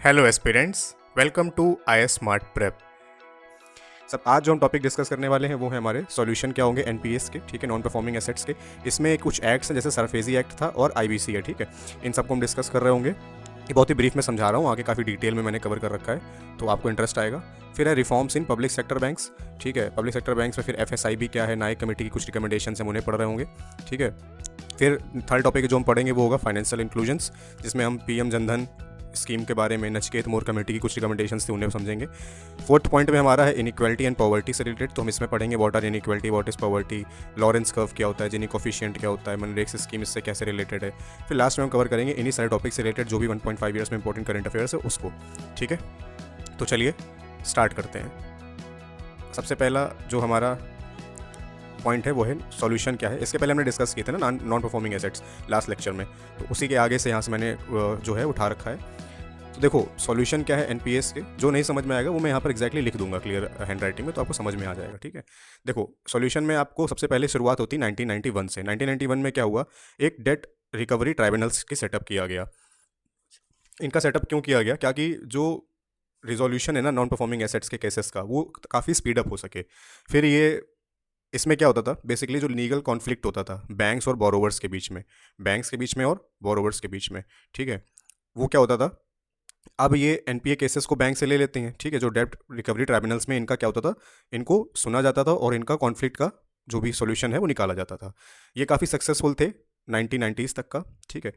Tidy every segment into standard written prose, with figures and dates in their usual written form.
Hello aspirants, welcome to I S smart prep. सब आज जो हम टॉपिक डिस्कस करने वाले हैं वो है हमारे सॉल्यूशन क्या होंगे एनपीएस के, ठीक है, नॉन परफॉर्मिंग एसेट्स के। इसमें कुछ एक्ट्स हैं जैसे सरफेजी एक्ट था और आईबीसी है, ठीक है। इन सबको हम डिस्कस कर रहे होंगे। ये बहुत ही ब्रीफ में समझा रहा हूँ, आगे काफ़ी डिटेल में मैंने कवर कर रखा है, तो आपको इंटरेस्ट आएगा। फिर है reforms in public sector banks, ठीक है। पब्लिक सेक्टर बैंक्स में फिर एफएसआईबी क्या है, नायक कमेटी की कुछ रिकमेंडेशन हम उन्हें पढ़ रहे होंगे, ठीक है। फिर थर्ड टॉपिक जो हम पढ़ेंगे वो होगा फाइनेंशियल इंक्लूजन्स, जिसमें हम पीएम जनधन स्कीम के बारे में, नचिकेत मोर कमेटी की कुछ रिकमेंडेशंस थी उन्हें समझेंगे। फोर्थ पॉइंट में हमारा है इनइक्वालिटी एंड पॉवर्टी से रिलेटेड, तो हम इसमें पढ़ेंगे what are inequality, what is poverty, Lorenz curve क्या होता है, जिनी कोफिशिएंट क्या होता है, मनरेगा स्कीम इससे कैसे रिलेटेड है। फिर लास्ट में हम कवर करेंगे इन्हीं सारे टॉपिक से रिलेटेड जो भी 1.5 ईयर्स में इंपॉर्टेंट करंट अफेयर्स है उसको, ठीक है। तो चलिए स्टार्ट करते हैं। सबसे पहला जो हमारा पॉइंट है वो है सॉल्यूशन क्या है। इसके पहले हमने डिस्कस किए थे ना non performing assets last lecture में, तो उसी के आगे से यहाँ से मैंने जो है उठा रखा है। तो देखो सॉल्यूशन क्या है एनपीएस के, जो नहीं समझ में आएगा वो मैं यहाँ पर एक्जैक्टली लिख दूंगा क्लियर हैंड राइटिंग में, तो आपको समझ में आ जाएगा, ठीक है। देखो सॉल्यूशन में आपको सबसे पहले शुरुआत होती है 1991 से। 1991 में क्या हुआ, एक डेट रिकवरी ट्राइब्यूनल्स की सेटअप किया गया। इनका सेटअप क्यों किया गया, क्या कि जो रिजोल्यूशन है ना नॉन परफॉर्मिंग एसेट्स के केसेस का, वो काफ़ी स्पीड अप हो सके। फिर ये इसमें क्या होता था, बेसिकली जो लीगल कॉन्फ्लिक्ट होता था बैंक्स और बोरोवर्स के बीच में, बैंक्स के बीच में और बोरोवर्स के बीच में, ठीक है, वो क्या होता था। अब ये एनपीए केसेस को बैंक से ले लेते हैं, ठीक है। जो डेब्ट रिकवरी ट्राइब्यूनल्स में इनका क्या होता था, इनको सुना जाता था और इनका कॉन्फ्लिक्ट का जो भी सॉल्यूशन है वो निकाला जाता था। ये काफ़ी सक्सेसफुल थे 1990s तक का, ठीक है।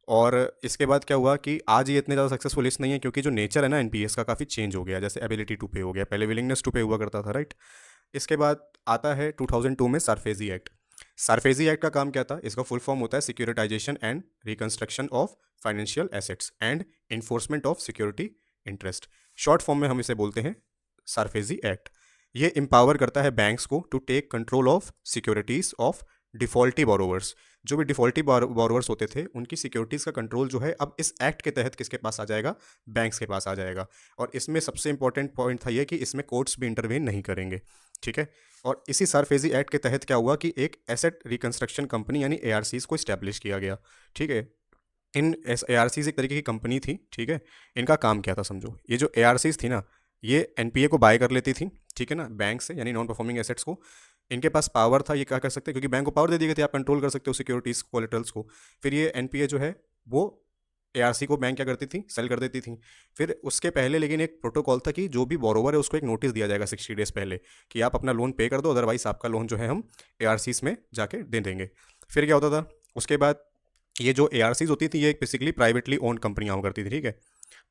और इसके बाद क्या हुआ कि आज ये इतने ज़्यादा सक्सेसफुल इस नहीं है क्योंकि जो नेचर है ना एनपीएस का काफ़ी चेंज हो गया। जैसे एबिलिटी टू पे हो गया, पहले विलिंगनेस टू पे हुआ करता था, राइट। इसके बाद आता है 2002 में सारफेजी एक्ट। सारफेजी एक्ट का काम क्या था, इसका फुल फॉर्म होता है securitisation and reconstruction of financial assets and enforcement of security interest. Short form में हम इसे बोलते हैं सारफेजी एक्ट। ये एम्पावर करता है बैंक्स को to take control of securities of defaulted borrowers. जो भी डिफॉल्टी बोरोवर्स होते थे उनकी सिक्योरिटीज़ का कंट्रोल जो है अब इस एक्ट के तहत किसके पास आ जाएगा, बैंक्स के पास आ जाएगा। और इसमें सबसे इंपॉर्टेंट पॉइंट था ये कि इसमें कोर्ट्स भी इंटरवेन नहीं करेंगे, ठीक है। और इसी सारफेजी एक्ट के तहत क्या हुआ कि एक एसेट रिकंस्ट्रक्शन कंपनी यानी एआरसीज को इस्टेब्लिश किया गया, ठीक है। इन एआरसीज एक तरीके की कंपनी थी, ठीक है। इनका काम क्या था समझो, ये जो एआरसीज थी ना, ये एनपीए को बाय कर लेती थी, ठीक है ना, बैंक से, यानी नॉन परफॉर्मिंग एसेट्स को। इनके पास पावर था, ये क्या कर सकते हैं क्योंकि बैंक को पावर दे दी गई थी, आप कंट्रोल कर सकते हो सिक्योरिटीज कोलेटरल्स को। फिर ये एनपीए जो है वो एआरसी को बैंक क्या करती थी, सेल कर देती थी। फिर उसके पहले लेकिन एक प्रोटोकॉल था कि जो भी बोरोवर है उसको एक नोटिस दिया जाएगा 60 डेज पहले कि आप अपना लोन पे कर दो, अदरवाइज आपका लोन जो है हम एआरसीज में जाके दे देंगे। फिर क्या होता था उसके बाद, ये जो एआरसीज होती थी ये बेसिकली प्राइवेटली ओन कंपनियाँ हुआ करती थी, ठीक है।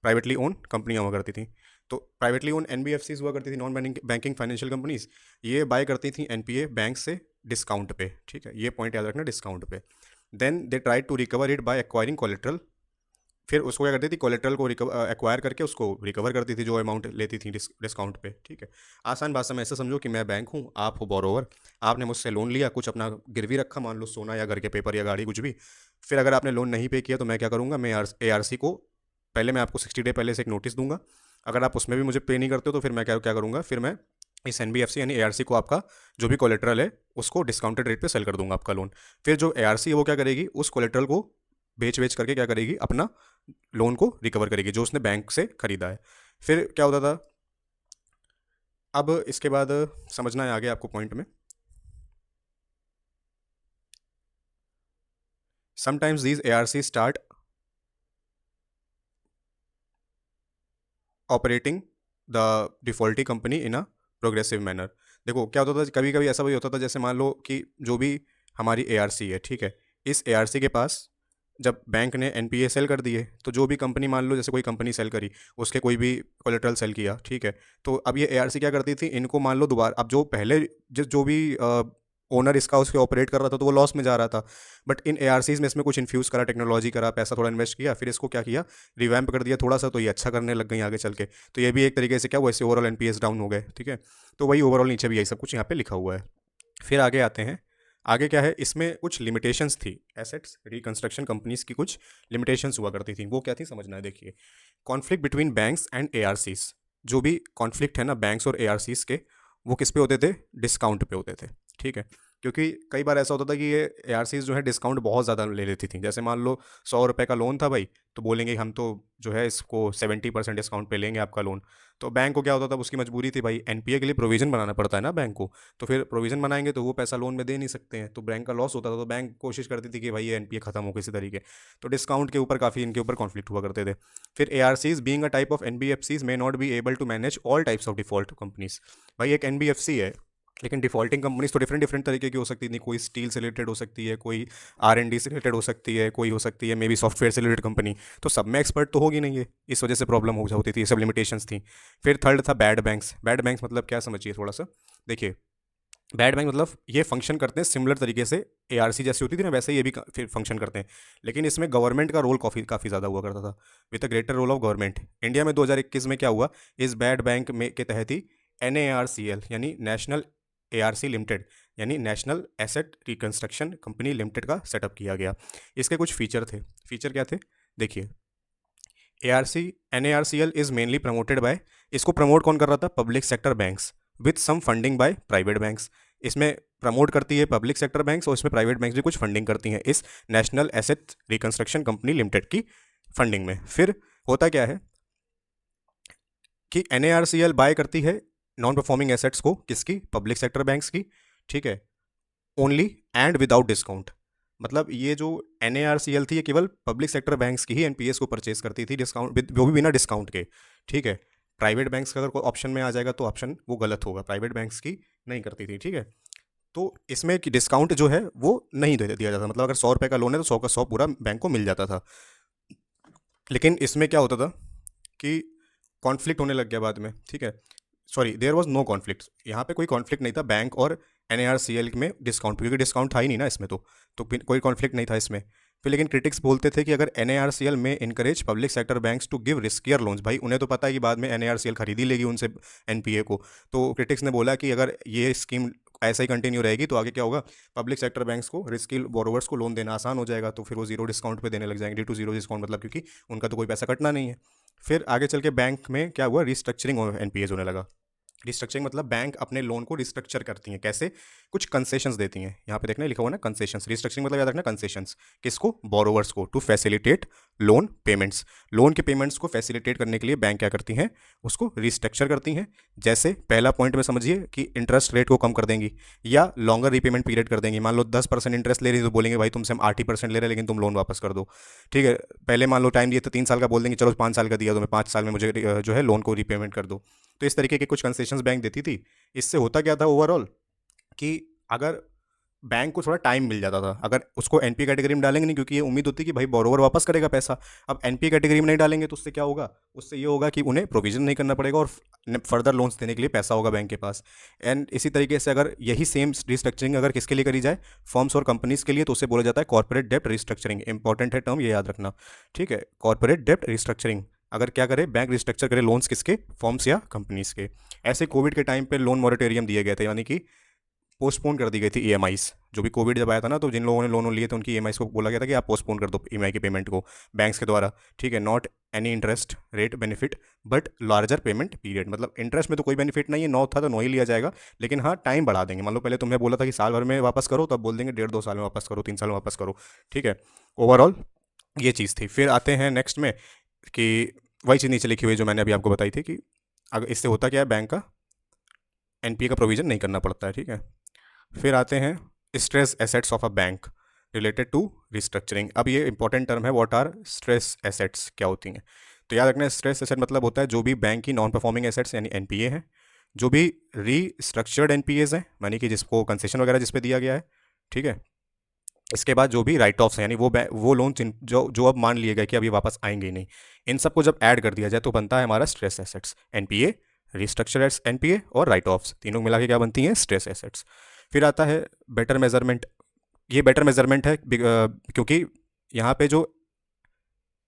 प्राइवेटली ओन कंपनियाँ हुआ करती थी। तो प्राइवेटली ओन एनबीएफसीज हुआ करती थी, नॉन बैंकिंग फाइनेंशियल कंपनीज। ये बाय करती थी एनपीए बैंक से डिस्काउंट पे, ठीक है, ये पॉइंट याद रखना, डिस्काउंट पे। Then they try to recover it by acquiring collateral. फिर उसको क्या करती थी, कोलेट्रल को एक्वायर करके उसको रिकवर करती थी जो अमाउंट लेती थी डिस्काउंट पे, ठीक है। आसान भाषा में ऐसे समझो कि मैं बैंक हूँ, आप हो बोरोवर, आपने मुझसे लोन लिया, कुछ अपना गिरवी रखा, मान लो सोना या घर के पेपर या गाड़ी कुछ भी। फिर अगर आपने लोन नहीं पे किया तो मैं क्या करूँगा, मैं एआरसी को पहले मैं आपको 60 डे पहले से एक नोटिस दूंगा। अगर आप उसमें भी मुझे पे नहीं करते हो तो फिर मैं क्या क्या करूँगा, फिर मैं इस एनबीएफसी यानी एआरसी को आपका जो भी कोलेट्रल है उसको डिस्काउंटेड रेट पे सेल कर दूंगा आपका लोन। फिर जो एआरसी है वो क्या करेगी, उस कोलेट्रल को बेच बेच करके क्या करेगी, अपना लोन को रिकवर करेगी जो उसने बैंक से खरीदा है। फिर क्या होता था, अब इसके बाद समझना है आगे आपको पॉइंट में। Sometimes these ARC start operating the defaulted company in a progressive manner. देखो क्या होता था, कभी कभी ऐसा भी होता था, जैसे मान लो कि जो भी हमारी एआरसी है, ठीक है, इस एआरसी के पास जब बैंक ने एनपीए सेल कर दिए तो जो भी कंपनी, मान लो जैसे कोई कंपनी सेल करी, उसके कोई भी कोलेट्रल सेल किया, ठीक है। तो अब ये एआरसी क्या करती थी, इनको मान लो दोबारा, अब जो पहले जो भी ओनर इसका उसके ऑपरेट कर रहा था तो वो लॉस में जा रहा था। बट इन एआरसीज में इसमें कुछ इन्फ्यूज़ करा, टेक्नोलॉजी करा, पैसा थोड़ा इन्वेस्ट किया, फिर इसको क्या किया, रिवैम्प कर दिया थोड़ा सा, तो ये अच्छा करने लग गई आगे चल के। तो ये भी एक तरीके से क्या हुआ, इससे ओवरऑल एनपीएस डाउन हो गए, ठीक है। तो वही ओवरऑल नीचे भी यही सब कुछ यहाँ पे लिखा हुआ है। फिर आगे आते हैं, आगे क्या है, इसमें कुछ लिमिटेशंस थी, एसेट्स रिकंस्ट्रक्शन कंपनीज की कुछ लिमिटेशंस हुआ करती थी, वो क्या थी समझना है। देखिए, conflict between banks and ARCs. जो भी कॉन्फ्लिक्ट है ना बैंक्स और एआरसीज के, वो किस पे होते थे, डिस्काउंट पे होते थे, ठीक है। क्योंकि कई बार ऐसा होता था कि ये एआरसीज जो है डिस्काउंट बहुत ज़्यादा ले लेती थी। जैसे मान लो 100 रुपये का लोन था भाई, तो बोलेंगे हम तो जो है इसको 70% डिस्काउंट पे लेंगे आपका लोन। तो बैंक को क्या होता था, उसकी मजबूरी थी भाई, एनपीए के लिए प्रोविज़न बनाना पड़ता है ना बैंक को। तो फिर प्रोविज़न बनाएंगे तो वो पैसा लोन में दे नहीं सकते हैं, तो बैंक का लॉस होता था। तो बैंक कोशिश करती थी कि भाई ये एनपीए खत्म हो किसी तरीके। तो डिस्काउंट के ऊपर काफ़ी इनके ऊपर कॉन्फ्लिक्ट हुआ करते थे। फिर ARCs being a type of NBFCs may not be able to manage all types of default companies. भाई एक एनबीएफसी है, लेकिन डिफॉल्टिंग कंपनीज तो डिफरेंट डिफरेंट तरीके की हो सकती थी। कोई स्टील से रिलेटेड हो सकती है, कोई आर एंड डी से रिलेटेड हो सकती है, कोई हो सकती है मे बी सॉफ्टवेयर से रिलेटेड कंपनी। तो सब में एक्सपर्ट तो होगी नहीं है, इस वजह से प्रॉब्लम हो होती थी, ये सब लिमिटेशंस थी। फिर थर्ड था बैड बैंक्स। बैड बैंक्स मतलब क्या, समझिए थोड़ा सा। देखिए, बैड बैंक मतलब ये फंक्शन करते हैं सिमिलर तरीके से एआरसी जैसी होती थी ना, वैसे ये भी फिर फंक्शन करते हैं। लेकिन इसमें गवर्नमेंट का रोल काफ़ी काफ़ी ज़्यादा हुआ करता था, with a greater role of government. India में 2021 में क्या हुआ, इस बैड बैंक में के तहत ही NARCL यानी नेशनल ARC लिमिटेड यानी national asset reconstruction company limited का सेटअप किया गया। इसके कुछ फीचर थे। फीचर क्या थे, देखिए, ARC NARCL is mainly promoted by, इसको प्रमोट कौन कर रहा था, public sector banks with some funding by private banks. इसमें प्रमोट करती है पब्लिक सेक्टर बैंक्स और इसमें प्राइवेट बैंक्स भी कुछ फंडिंग करती हैं इस national asset reconstruction company limited की फंडिंग में। फिर होता क्या है कि NARCL बाय करती है नॉन परफॉर्मिंग एसेट्स को, किसकी, पब्लिक सेक्टर बैंक्स की, ठीक है, ओनली एंड विदाउट डिस्काउंट। मतलब ये जो NARCL थी ये केवल पब्लिक सेक्टर बैंक्स की ही एनपीएस को परचेज करती थी, डिस्काउंट वो भी बिना डिस्काउंट के, ठीक है। प्राइवेट बैंक्स का अगर कोई ऑप्शन में आ जाएगा तो ऑप्शन वो गलत होगा, प्राइवेट बैंक्स की नहीं करती थी, ठीक है। तो इसमें कि डिस्काउंट जो है वो नहीं दिया जाता, मतलब अगर 100 रुपये का लोन है तो 100 का 100 पूरा बैंक को मिल जाता था। लेकिन इसमें क्या होता था कि कॉन्फ्लिक्ट होने लग गया बाद में, ठीक है। Sorry, there was no conflict, यहाँ पे कोई कॉन्फ्लिक्ट नहीं था बैंक और NARCL में डिस्काउंट, क्योंकि डिस्काउंट था ही नहीं ना इसमें, तो कोई कॉन्फ्लिक्ट नहीं था इसमें। फिर लेकिन क्रिटिक्स बोलते थे कि अगर NARCL में encourage public sector banks to give riskier loans, भाई उन्हें तो पता है कि बाद में NARCL खरीद ही लेगी उनसे एनपीए को। तो क्रिटिक्स ने बोला कि अगर ये स्कीम ऐसा ही कंटिन्यू रहेगी तो आगे क्या होगा, पब्लिक सेक्टर बैंक्स को रिस्की बोरोवर्स को लोन देना आसान हो जाएगा, तो फिर वो जीरो डिस्काउंट पे देने लग जाएंगे, ड्यू टू जीरो डिस्काउंट, मतलब क्योंकि उनका तो कोई पैसा कटना नहीं है। फिर आगे चल के बैंक में क्या हुआ, रिस्ट्रक्चरिंग एनपीएज होने लगा। रिस्ट्रक्चरिंग मतलब बैंक अपने लोन को रिस्ट्रक्चर करती हैं, कैसे, कुछ कंसेशंस देती हैं। यहाँ पे देखना लिखा हुआ ना कंसेशंस, रिस्ट्रक्चरिंग मतलब याद रखना कंसेशंस, किसको, बोरोवर्स को, to facilitate loan payments. Loan के पेमेंट्स को फैसिलिटेट करने के लिए बैंक क्या करती हैं, उसको रिस्ट्रक्चर करती हैं। जैसे पहला पॉइंट में समझिए कि इंटरेस्ट रेट को कम कर देंगी या लॉन्गर रिपेमेंट पीरियड कर देंगी। मान लो 10% इंटरेस्ट ले रही है तो बोलेंगे भाई तुमसे हम 8% ले रहे हैं लेकिन तुम लोन वापस कर दो, ठीक है। पहले मान लो टाइम दिए तो 3 साल का, बोल देंगे चलो 5 साल का दिया तो मैं 5 साल में मुझे जो है लोन को रीपेमेंट कर दो। तो इस तरीके के कुछ कंसेशंस बैंक देती थी। इससे होता क्या था ओवरऑल कि अगर बैंक को थोड़ा टाइम मिल जाता था, अगर उसको एनपी कैटेगरी में डालेंगे नहीं, क्योंकि ये उम्मीद होती है कि भाई बोरोवर वापस करेगा पैसा। अब एनपी कैटेगरी में नहीं डालेंगे तो उससे क्या होगा, उससे ये होगा कि उन्हें प्रोविजन नहीं करना पड़ेगा और फर्दर लोन्स देने के लिए पैसा होगा बैंक के पास। एंड इसी तरीके से अगर यही सेम रिस्ट्रक्चरिंग अगर किसके लिए करी जाए, फर्म्स और कंपनीज के लिए, तो उसे बोला जाता है कॉर्पोरेट डेप्ट रिस्ट्रक्चरिंग। इंपॉर्टेंट है टर्म, ये याद रखना, ठीक है। कॉर्पोरेट डेप्ट रिस्ट्रक्चरिंग अगर क्या करे, बैंक रिस्ट्रक्चर करे लोन्स किसके, फॉर्म्स या कंपनीज के। ऐसे कोविड के टाइम पे लोन मॉरेटोरियम दिए गए थे, यानी कि पोस्टपोन कर दी गई थी ईएमआईज। जो भी कोविड जब आया था ना, तो जिन लोगों ने लोन लिए थे उनकी ईएमआईज को बोला गया था कि आप पोस्टपोन कर दो ईएमआई की पेमेंट को बैंक्स के द्वारा, ठीक है। Not any interest rate benefit but larger payment period, मतलब इंटरेस्ट में तो कोई बेनिफिट नहीं है, 9 था तो 9 ही लिया जाएगा, लेकिन हाँ टाइम बढ़ा देंगे। मान लो पहले तुमने बोला था कि साल भर में वापस करो, तो अब बोल देंगे 1.5-2 साल में वापस करो, 3 साल में वापस करो, ठीक है। ओवरऑल ये चीज़ थी। फिर आते हैं नेक्स्ट में कि वही चीज़ नीचे लिखी हुई जो मैंने अभी आपको बताई थी कि अगर इससे होता क्या है, बैंक का एनपीए का प्रोविजन नहीं करना पड़ता है, ठीक है। फिर आते हैं stress assets of a bank related to restructuring. अब ये इंपॉर्टेंट टर्म है, व्हाट आर स्ट्रेस एसेट्स, क्या होती हैं। तो याद रखना, स्ट्रेस एसेट मतलब होता है जो भी बैंक की नॉन परफॉर्मिंग एसेट्स यानी एनपीए हैं, जो भी रीस्ट्रक्चर्ड एनपीएज हैं, यानी कि जिसको कंसेशन वगैरह जिस पे दिया गया है, ठीक है। इसके बाद जो भी राइट ऑफ्स हैं, यानी वो लोन जो अब मान लिए गए कि अभी वापस आएंगे ही नहीं, इन सबको जब ऐड कर दिया जाए तो बनता है हमारा stress assets. NPA, restructured NPA और राइट ऑफ्स तीनों मिला के क्या बनती हैं, स्ट्रेस एसेट्स। फिर आता है बेटर मेजरमेंट। ये बेटर मेजरमेंट है क्योंकि यहाँ पे जो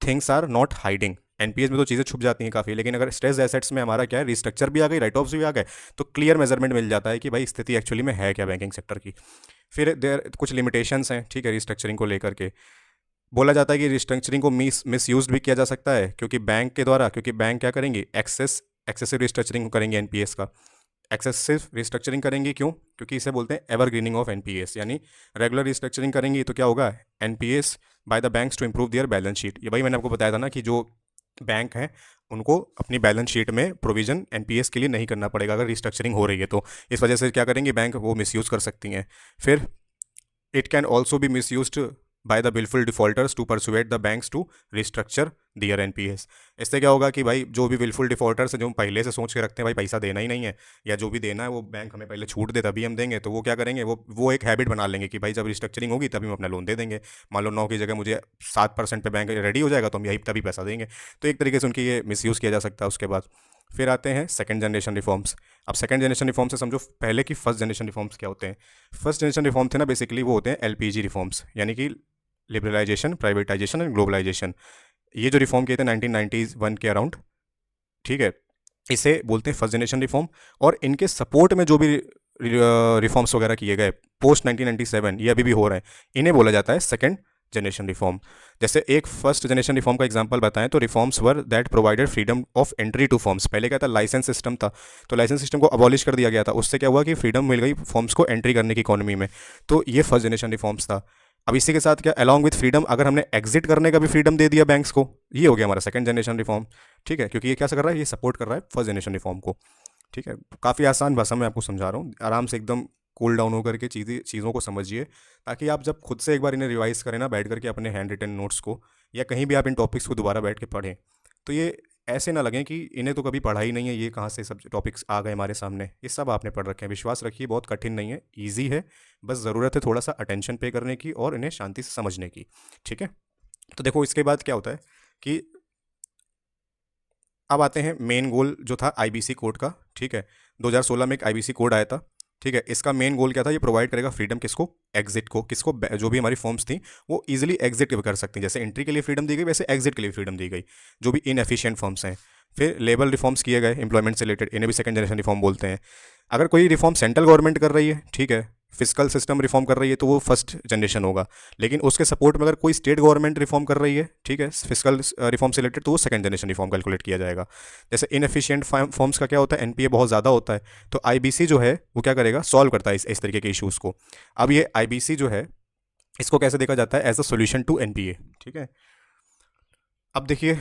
things are not hiding, NPAs में तो चीज़ें छुप जाती हैं काफ़ी, लेकिन अगर स्ट्रेस एसेट्स में हमारा क्या है, रिस्ट्रक्चर भी आ गई, राइट ऑफ्स भी आ गए, तो क्लियर मेजरमेंट मिल जाता है कि भाई स्थिति एक्चुअली में है क्या बैंकिंग सेक्टर की। फिर देर कुछ लिमिटेशंस हैं, ठीक है, रिस्ट्रक्चरिंग को लेकर के। बोला जाता है कि रिस्ट्रक्चरिंग को मिस यूज भी किया जा सकता है, क्योंकि बैंक के द्वारा, क्योंकि बैंक क्या करेंगे, एक्सेसिव रिस्ट्रक्चरिंग करेंगे एनपीएस का, एक्सेसिव रिस्ट्रक्चरिंग करेंगी, क्यों? क्योंकि इसे बोलते हैं एवरग्रीनिंग ऑफ एनपीएस, यानी रेगुलर रिस्ट्रक्चरिंग करेंगी तो क्या होगा, NPAs by the banks to improve their balance sheet. ये भाई मैंने आपको बताया था ना कि जो बैंक हैं उनको अपनी बैलेंस शीट में प्रोविजन एनपीएस के लिए नहीं करना पड़ेगा अगर रिस्ट्रक्चरिंग हो रही है, तो इस वजह से क्या करेंगे बैंक, वो मिसयूज़ कर सकती हैं। फिर it can also be misused by the wilful defaulters to persuade the banks to restructure their NPAs. इससे क्या होगा कि भाई जो भी विलफुल डिफॉल्टर्स हैं, जो हम पहले से सोच के रखते हैं भाई पैसा देना ही नहीं है, या जो भी देना है वो बैंक हमें पहले छूट दे तभी हम देंगे, तो वो क्या करेंगे, वो एक हैबिट बना लेंगे कि भाई जब रिस्ट्रक्चरिंग होगी तभी हम अपना लोन दे देंगे। मान लो 9 की जगह मुझे 7% पे बैंक रेडी हो जाएगा तो हम यही तभी पैसा देंगे। तो एक तरीके से उनकी ये मिसयूज़ किया जा सकता है। उसके बाद फिर आते हैं सेकंड जनरेशन रिफॉर्म्स। अब सेकंड जनरेशन रिफॉर्म से समझो पहले की फर्स्ट जनरेशन रिफॉर्म्स क्या होते हैं। फर्स्ट जनरेशन रिफॉर्म थे ना, बेसिकली वो होते हैं एलपीजी रिफॉर्म्स, यानी कि लिबरलाइजेशन, प्राइवेटाइजेशन एंड ग्लोबलाइजेशन। ये जो रिफॉर्म किए थे 1991 के अराउंड, ठीक है, इसे बोलते हैं फर्स्ट जनरेशन रिफॉर्म। और इनके सपोर्ट में जो भी रिफॉर्म्स वगैरह किए गए पोस्ट 1997, ये अभी भी हो रहे हैं, इन्हें बोला जाता है सेकंड जनरेशन रिफॉर्म। जैसे एक फर्स्ट जनरेशन रिफॉर्म का एग्जांपल बताएं तो reforms were that provided freedom of entry two forms. पहले क्या था, लाइसेंस सिस्टम था, तो लाइसेंस सिस्टम को अबॉलिश कर दिया गया था। उससे क्या हुआ कि फ्रीडम मिल गई फॉर्म्स को एंट्री करने की इकोनॉमी में। तो ये फर्स्ट जनरेशन रिफॉर्म्स था। अब इसी के साथ क्या, अलॉन्ग विथ फ्रीडम, अगर हमने एग्जिट करने का भी फ्रीडम दे दिया बैंक्स को, ये हो गया हमारा सेकंड जनरेशन रिफॉर्म। ठीक है, क्योंकि ये क्या कर रहा है, ये सपोर्ट कर रहा है फर्स्ट जनरेशन रिफॉर्म को। ठीक है, काफ़ी आसान भाषा में आपको समझा रहा हूँ, आराम से एकदम कूल डाउन होकर के चीज़ों को समझिए, ताकि आप जब खुद से एक बार इन्हें रिवाइज करें ना बैठ करके अपने हैंड रिटन नोट्स को, या कहीं भी आप इन टॉपिक्स को दोबारा बैठ के पढ़ें, तो ये ऐसे ना लगें कि इन्हें तो कभी पढ़ा ही नहीं है, ये कहाँ से सब टॉपिक्स आ गए हमारे सामने। ये सब आपने पढ़ रखे हैं, विश्वास रखिए बहुत कठिन नहीं है, ईजी है, बस ज़रूरत है थोड़ा सा अटेंशन पे करने की और इन्हें शांति से समझने की। ठीक है, तो देखो इसके बाद क्या होता है कि अब आते हैं मेन गोल जो था आईबीसी कोड का। ठीक है, 2016 में एक आईबीसी कोड आया था। ठीक है, इसका मेन गोल क्या था, ये प्रोवाइड करेगा फ्रीडम किसको, एग्जिट को, किसको, जो भी हमारी फॉर्म्स थी वो इजीली एग्जिट कर सकती हैं। जैसे एंट्री के लिए फ्रीडम दी गई, वैसे एग्जिट के लिए फ्रीडम दी गई, जो भी इनएफिशिएंट फॉर्म्स हैं। फिर लेबल रिफॉर्म्स किए गए एम्प्लॉयमेंट से रिलेटेड, इन्हें भी सेकंड जनरेशन रिफॉर्म बोलते हैं। अगर कोई रिफॉर्म सेंट्रल गवर्नमेंट कर रही है, ठीक है, फिजिकल सिस्टम रिफॉर्म कर रही है, तो वो फर्स्ट जनरेशन होगा। लेकिन उसके सपोर्ट में अगर कोई स्टेट गवर्नमेंट रिफॉर्म कर रही है, ठीक है, फिजिकल रिफॉर्म से रिलेटेड, तो वो सेकंड जनरेशन रिफॉर्म कैलकुलेट किया जाएगा। जैसे इनएफिशिएंट फॉर्म्स का क्या होता है, एनपीए बहुत ज़्यादा होता है, तो आईबीसी जो है वो क्या करेगा, सॉल्व करता है इस तरीके के इशूज़ को। अब ये आईबीसी जो है इसको कैसे देखा जाता है, as a solution to NPA. ठीक है, अब देखिए,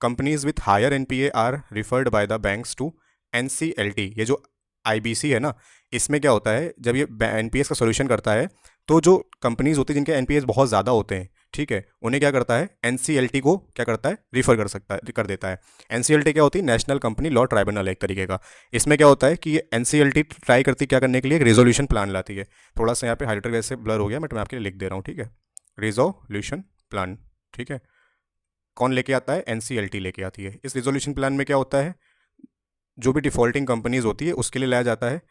companies with higher NPA are referred by the banks to NCLT. ये जो आईबीसी है ना, इसमें क्या होता है, जब ये एनपीएस का सोल्यूशन करता है, तो जो कंपनीज होती है जिनके एनपीएस बहुत ज़्यादा होते हैं, ठीक है, उन्हें क्या करता है, एनसीएलटी को क्या करता है, रिफर कर देता है। एनसीएलटी क्या होती है, नेशनल कंपनी लॉ ट्राइब्यूनल, एक तरीके का। इसमें क्या होता है कि ये एनसीएलटी ट्राई करती क्या करने के लिए, एक रेजोल्यूशन प्लान लाती है। थोड़ा सा यहाँ पे हाइलाइटर वैसे ब्लर हो गया, बट मैं आपके लिए लिख दे रहा हूँ। ठीक है, रेजोल्यूशन प्लान। ठीक है, कौन लेके आता है, एनसीएलटी लेके आती है। इस रिजोल्यूशन प्लान में क्या होता है, जो भी डिफॉल्टिंग कंपनीज होती है उसके लिए लाया जाता है।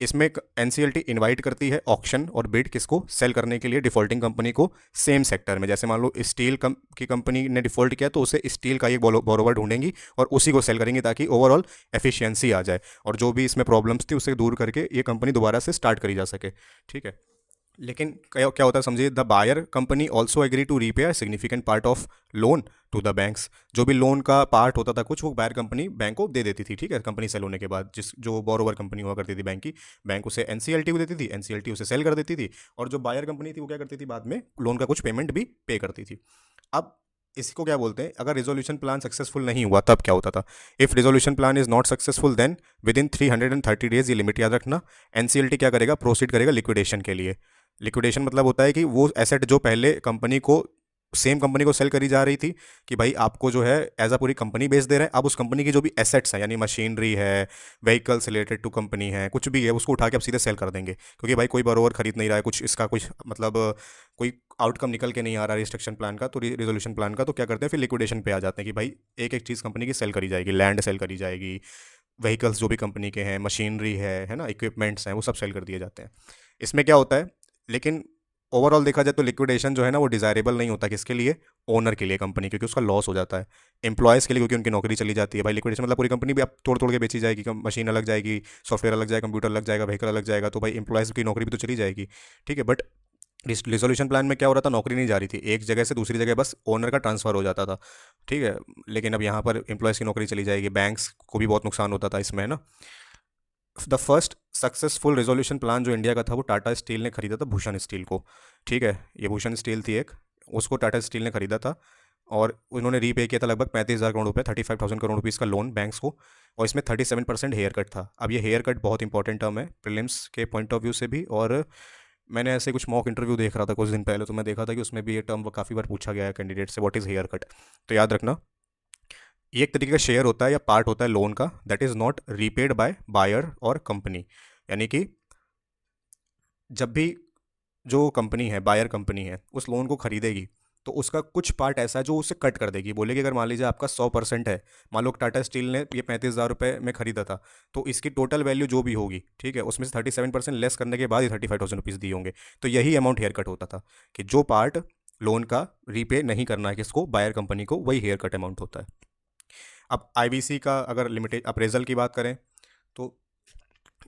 इसमें एनसीएलटी इनवाइट करती है ऑक्शन और बिड किसको, सेल करने के लिए डिफॉल्टिंग कंपनी को सेम सेक्टर में। जैसे मान लो स्टील की कंपनी ने डिफॉल्ट किया, तो उसे स्टील का एक बोरोवर ढूंढेंगी और उसी को सेल करेंगी, ताकि ओवरऑल एफिशिएंसी आ जाए और जो भी इसमें प्रॉब्लम्स थी उसे दूर करके ये कंपनी दोबारा से स्टार्ट करी जा सके। ठीक है, लेकिन क्या क्या होता है समझिए, the buyer company also agree to repay a significant part of loan to the banks. जो भी लोन का पार्ट होता था कुछ, वो बायर कंपनी बैंक को दे देती थी। ठीक है, कंपनी सेल होने के बाद जो बोरोवर कंपनी हुआ करती थी बैंक की, बैंक उसे एनसीएलटी को देती थी, एनसीएलटी उसे सेल कर देती थी, और जो बायर कंपनी थी वो क्या करती थी, बाद में लोन का कुछ पेमेंट भी पे करती थी। अब इसको क्या बोलते हैं, अगर रिजोल्यूशन प्लान सक्सेसफुल नहीं हुआ तब क्या होता था। If resolution plan is not successful then within 330 days, ये लिमिट याद रखना, एनसीएलटी क्या करेगा, प्रोसीड करेगा लिक्विडेशन के लिए। लिक्विडेशन मतलब होता है कि वो एसेट जो पहले कंपनी को, सेम कंपनी को सेल करी जा रही थी, कि भाई आपको जो है एज अ पूरी कंपनी बेच दे रहे हैं, अब उस कंपनी की जो भी एसेट्स हैं, यानी मशीनरी है, व्हीकल्स रिलेटेड टू कंपनी है, कुछ भी है, उसको उठा के अब सीधे सेल कर देंगे, क्योंकि भाई कोई बरोबर खरीद नहीं रहा है, कुछ इसका कुछ मतलब कोई आउटकम निकल के नहीं आ रहा रिस्ट्रक्शन प्लान का, तो रिजोल्यूशन प्लान का, तो क्या करते हैं फिर लिक्विडेशन पे आ जाते हैं कि भाई एक एक चीज़ कंपनी की सेल करी जाएगी, लैंड सेल करी जाएगी, व्हीकल्स जो भी कंपनी के हैं, मशीनरी है ना, इक्विपमेंट्स हैं, वो सब सेल कर दिए जाते हैं। इसमें क्या होता है, लेकिन ओवरऑल देखा जाए तो लिक्विडेशन जो है ना वो डिज़ायरेबल नहीं होता, किसके लिए, ओनर के लिए, कंपनी, क्योंकि उसका लॉस हो जाता है। एम्प्लॉयज़ के लिए, क्योंकि उनकी नौकरी चली जाती है। भाई लिक्विडेशन मतलब पूरी कंपनी भी आप तोड़ तोड़ के बेची जाएगी, मशीन अलग जाएगी, सॉफ्टवेयर अलग जाएगा, कंप्यूटर अलग जाएगा, व्हीकल अलग जाएगा, तो भाई एम्प्लॉयज़ की नौकरी भी तो चली जाएगी। ठीक है, बट रिजोल्यूशन प्लान में क्या हो रहा था, नौकरी नहीं जा रही थी, एक जगह से दूसरी जगह बस ओनर का ट्रांसफ़र हो जाता था। ठीक है, लेकिन अब यहाँ पर एम्प्लॉयज़ की नौकरी चली जाएगी, बैंक्स को भी बहुत नुकसान होता था इसमें, है ना। The first successful resolution plan जो इंडिया का था वो टाटा स्टील ने खरीदा था भूषण स्टील को, ठीक है। ये भूषण स्टील थी एक, उसको टाटा स्टील ने खरीदा था और उन्होंने रीपे किया था लगभग 35,000 करोड़ रुपए, 35,000 करोड़ रुपीज़ का लोन बैंक्स को, और इसमें 37% हेयर कट था। अब ये हेयर कट बहुत इंपॉर्टेंट टर्म है प्रीलिम्स के पॉइंट ऑफ व्यू से भी, और मैंने ऐसे कुछ मॉक इंटरव्यू देख रहा था कुछ दिन पहले, तो मैं देखा था कि उसमें भी ये टर्म काफ़ी बार पूछा गया है कैंडिडेट से, व्हाट इज़ हेयर कट। तो याद रखना, ये एक तरीके का शेयर होता है या पार्ट होता है लोन का, that is not repaid by buyer और कंपनी। यानी कि जब भी जो कंपनी है, बायर कंपनी है, उस लोन को खरीदेगी तो उसका कुछ पार्ट ऐसा है जो उसे कट कर देगी। बोलेगी अगर मान लीजिए आपका 100% है, मान लो टाटा स्टील ने ये 35,000 रुपये में खरीदा था, तो इसकी टोटल वैल्यू जो भी होगी, ठीक है, उसमें से 37% लेस करने के बाद ही 35,000 रुपीज़ दिए होंगे। तो यही अमाउंट हेयर कट होता था कि जो पार्ट लोन का रीपे नहीं करना है किसको, बायर कंपनी को, वही हेयर कट अमाउंट होता है। अब आईबीसी का अगर लिमिटेड अप्रेजल की बात करें तो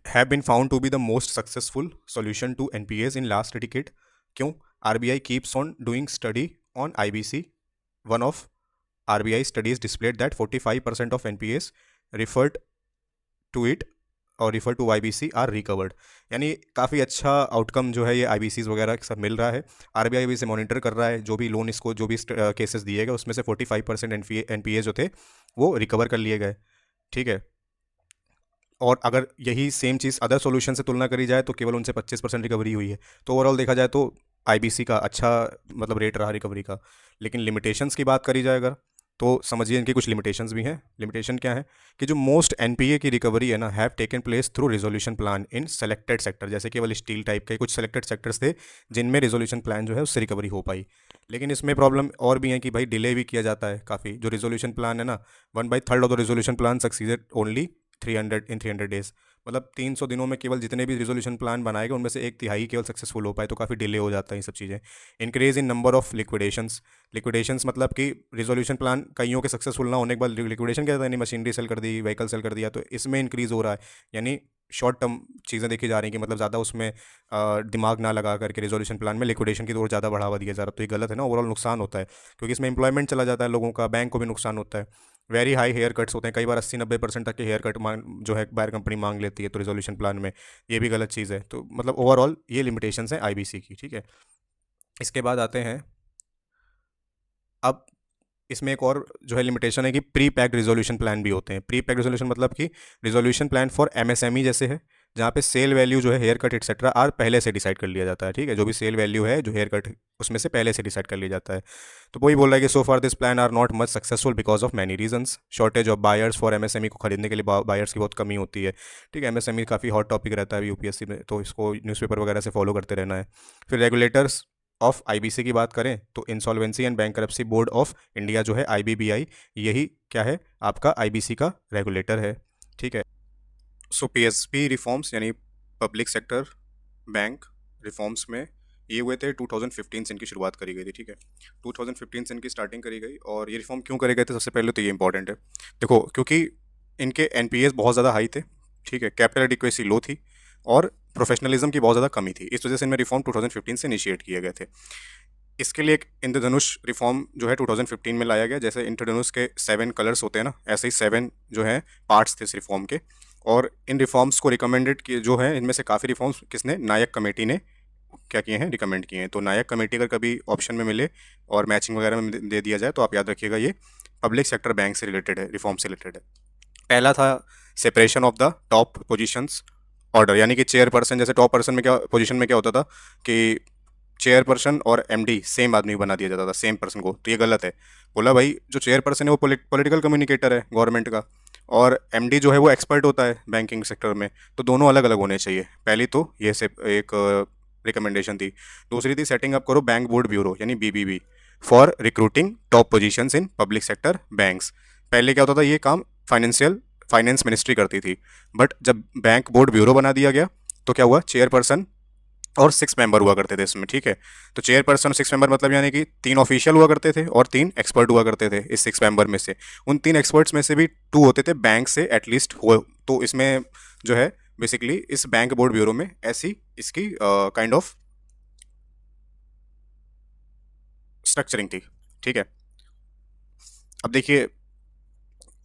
have been found to be the most successful solution to NPAs in last decade. क्यों? RBI keeps on doing study on IBC. One of RBI studies displayed that 45% of NPAs referred to it और refer to IBC are recovered. यानी काफ़ी अच्छा outcome जो है ये आईबीसीज वगैरह सब मिल रहा है। आरबीआई भी इसे मॉनिटर कर रहा है, जो भी लोन इसको जो भी केसेस दिए गए उसमें से 45% एनपीए जो थे वो रिकवर कर लिए गए, ठीक है। और अगर यही सेम चीज़ अदर सॉल्यूशन से तुलना करी जाए तो केवल उनसे 25% रिकवरी हुई है। तो ओवरऑल देखा जाए तो आईबीसी का अच्छा मतलब रेट रहा रिकवरी का। लेकिन लिमिटेशंस की बात करी जाए अगर, तो समझिए इनकी कुछ लिमिटेशंस भी हैं। लिमिटेशन क्या है कि जो मोस्ट एनपीए की रिकवरी है ना, have taken place through resolution plan in selected sector. जैसे केवल स्टील टाइप के कुछ सेलेक्टेड सेक्टर्स थे जिनमें रिजोल्यूशन प्लान जो है उससे रिकवरी हो पाई। लेकिन इसमें प्रॉब्लम और भी है कि भाई डिले भी किया जाता है काफ़ी। जो रिजोल्यूशन प्लान है ना, 1/3 of the resolution plan succeeded only 300 days. मतलब 300 दिनों में केवल जितने भी रिजोल्यूशन प्लान बनाए गए उनमें से एक तिहाई केवल सक्सेसफुल हो पाए, तो काफ़ी डिले हो जाता है ये सब चीज़ें। Increase in number of liquidations. Liquidations मतलब कि रिजोल्यूशन प्लान कईयों के सक्सेसफुल ना होने के बाद लिक्विडेशन क्या था, यानी मशीनरी सेल कर दी, व्हीकल सेल कर दिया, तो इसमें इंक्रीज़ हो रहा है। यानी शॉर्ट टर्म चीज़ें देखी जा रही हैं कि मतलब ज़्यादा उसमें दिमाग ना लगा करके रिजोल्यूशन प्लान में लिक्विडेशन की ओर ज़्यादा बढ़ावा दिया जा रहा है, तो ये गलत है ना, ओवरऑल नुकसान होता है क्योंकि इसमें एम्प्लॉयमेंट चला जाता है लोगों का, बैंक को भी नुकसान होता है। वेरी हाई हेयर कट्स होते हैं, कई बार 80-90% तक के हेयर कट मांग जो है बायर कंपनी मांग लेती है तो रिजोल्यूशन प्लान में, ये भी गलत चीज़ है। तो मतलब ओवरऑल ये लिमिटेशंस हैं आईबीसी की, ठीक है। इसके बाद आते हैं, अब इसमें एक और जो है लिमिटेशन है कि प्री पैक्ड रिजोल्यूशन प्लान भी होते हैं। प्री पैक्ड रिजोल्यूशन मतलब कि रिजोल्यूशन प्लान फॉर एमएसएमई जैसे है, जहाँ पे सेल वैल्यू जो है हेयर कट एक्सेट्रा आर पहले से डिसाइड कर लिया जाता है, ठीक है। जो भी सेल वैल्यू है जो हेयर कट उसमें से पहले से डिसाइड कर लिया जाता है। तो वही बोल रहा है कि so far this plan are not much successful because of many reasons. Shortage of buyers for MSME को खरीदने के लिए बायर्स की बहुत कमी होती है, ठीक है। एमएसएमई काफ़ी हॉट टॉपिक रहता है यूपीएससी में, तो इसको न्यूज़पेपर वगैरह से फॉलो करते रहना है। फिर रेगुलेटर्स ऑफ आईबीसी की बात करें तो insolvency and bankruptcy board of India जो है आईबीबीआई, यही क्या है आपका आईबीसी का रेगुलेटर है, ठीक है। सो पीएसपी रिफॉर्म्स यानी पब्लिक सेक्टर बैंक रिफॉर्म्स में ये हुए थे 2015 से इनकी शुरुआत करी गई थी, ठीक है। 2015 से इनकी स्टार्टिंग करी गई, और ये रिफॉर्म क्यों करे गए थे सबसे पहले तो ये इंपॉर्टेंट है। देखो, क्योंकि इनके एनपीएस बहुत ज़्यादा हाई थे, ठीक है, कैपिटल एडिक्वेसी लो थी और प्रोफेशनलिज्म की बहुत ज़्यादा कमी थी। इस वजह से इनमें रिफॉर्म 2015 से इनिशिएट किए गए थे। इसके लिए एक इंद्रधनुष रिफॉर्म जो है 2015 में लाया गया। जैसे इंद्रधनुष के 7 कलर्स होते हैं ना, ऐसे ही 7 जो है पार्ट्स थे इस रिफॉर्म के। और इन रिफॉर्म्स को रिकमेंडेड किए जो है, इनमें से काफ़ी रिफॉर्म्स किसने, नायक कमेटी ने क्या किए हैं, रिकमेंड किए हैं। तो नायक कमेटी अगर कभी ऑप्शन में मिले और मैचिंग वगैरह में दे दिया जाए तो आप याद रखिएगा ये पब्लिक सेक्टर बैंक से रिलेटेड है, रिफॉर्म से रिलेटेड है। पहला था separation of the top positions order, यानी कि चेयरपर्सन, जैसे टॉप पर्सन में क्या पोजीशन में क्या होता था कि चेयरपर्सन और एमडी सेम आदमी बना दिया जाता था, सेम पर्सन को। तो ये गलत है। बोला भाई जो चेयरपर्सन है वो पॉलिटिकल कम्युनिकेटर है गवर्नमेंट का, और एमडी जो है वो एक्सपर्ट होता है बैंकिंग सेक्टर में, तो दोनों अलग अलग होने चाहिए। पहली तो ये से एक रिकमेंडेशन थी। दूसरी थी सेटिंग अप करो बैंक बोर्ड ब्यूरो यानी BBB for recruiting top positions in public sector banks. पहले क्या होता था, ये काम फाइनेंस मिनिस्ट्री करती थी, बट जब बैंक बोर्ड ब्यूरो बना दिया गया तो क्या हुआ, चेयरपर्सन और 6 मेंबर हुआ करते थे इसमें, ठीक है। तो चेयरपर्सन और 6 मेंबर मतलब यानी कि 3 ऑफिशियल हुआ करते थे और 3 एक्सपर्ट हुआ करते थे इस 6 मेंबर में से। उन 3 एक्सपर्ट्स में से भी 2 होते थे बैंक से एटलीस्ट हुए। तो इसमें जो है बेसिकली इस बैंक बोर्ड ब्यूरो में ऐसी इसकी काइंड ऑफ स्ट्रक्चरिंग थी, ठीक है। अब देखिए,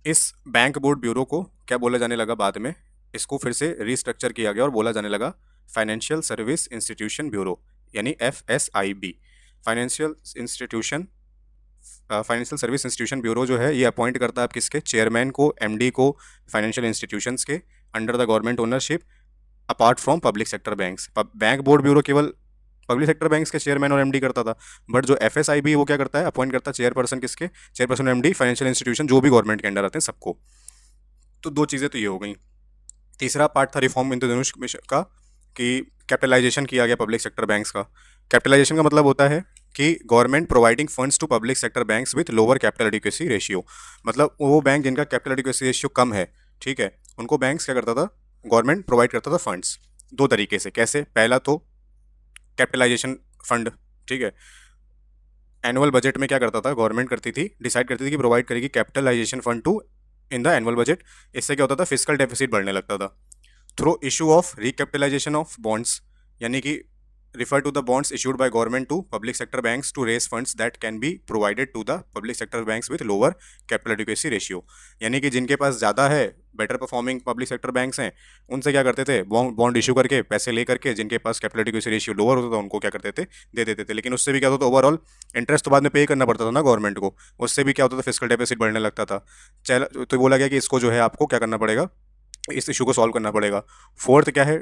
इस बैंक बोर्ड ब्यूरो को क्या बोला जाने लगा बाद में, इसको फिर से रिस्ट्रक्चर किया गया और बोला जाने लगा फाइनेंशियल सर्विस इंस्टीट्यूशन ब्यूरो, यानी FSIB। Financial institution financial service institution bureau जो है ये अपॉइंट करता है आप किसके, चेयरमैन को, MD को, फाइनेंशियल इंस्टीट्यूशंस के under the government ownership apart from public sector banks. Bank board bureau केवल पब्लिक सेक्टर बैंक्स के चेयरमैन और MD करता था, बट जो FSIB वो क्या करता है, अपॉइंट करता है चेयरपर्सन किसके, चेयरपर्सन MD, फाइनेंशियल इंस्टीट्यूशन जो भी गवर्नमेंट के अंडर आते हैं सबको। तो दो चीज़ें तो ये हो गई। तीसरा पार्ट था रिफॉर्म इंद्रधनुष मिशन का कि कैपिटलाइजेशन किया गया पब्लिक सेक्टर बैंक्स का। कैपिटलाइजेशन का मतलब होता है कि government providing funds to public sector banks with lower capital adequacy ratio. मतलब वो बैंक जिनका कैपिटल एडिक्वेसी रेशियो कम है, ठीक है, उनको बैंक्स क्या करता था, गवर्नमेंट प्रोवाइड करता था फंड्स दो तरीके से। कैसे, पहला तो कैपिटलाइजेशन फंड, ठीक है, एनुअल बजट में क्या करता था, गवर्नमेंट करती थी, डिसाइड करती थी कि प्रोवाइड करेगी capitalisation fund to in the annual budget. इससे क्या होता था, फिजिकल डेफिसिट बढ़ने लगता था। Through issue of recapitalisation of bonds, यानी कि refer to the bonds issued by government to public sector banks to raise funds that can be provided to the public sector banks with lower capital adequacy ratio। यानी कि जिनके पास ज़्यादा है, better performing public sector banks हैं, उनसे क्या करते थे, बॉन्ड इशू करके पैसे ले करके जिनके पास कैपिटल एडिक्वेसी रेशियो लोअर होता था उनको क्या करते थे, दे देते थे। लेकिन उससे भी क्या होता था, ओवरऑल इंटरेस्ट तो बाद में पे करना पड़ता था ना गवर्नमेंट को, उससे भी क्या होता था, फिजिकल डेफिसिट बढ़ने लगता था। चल तो बोला गया कि इसको जो है आपको क्या करना पड़ेगा, इस इशू को सॉल्व करना पड़ेगा। फोर्थ क्या है,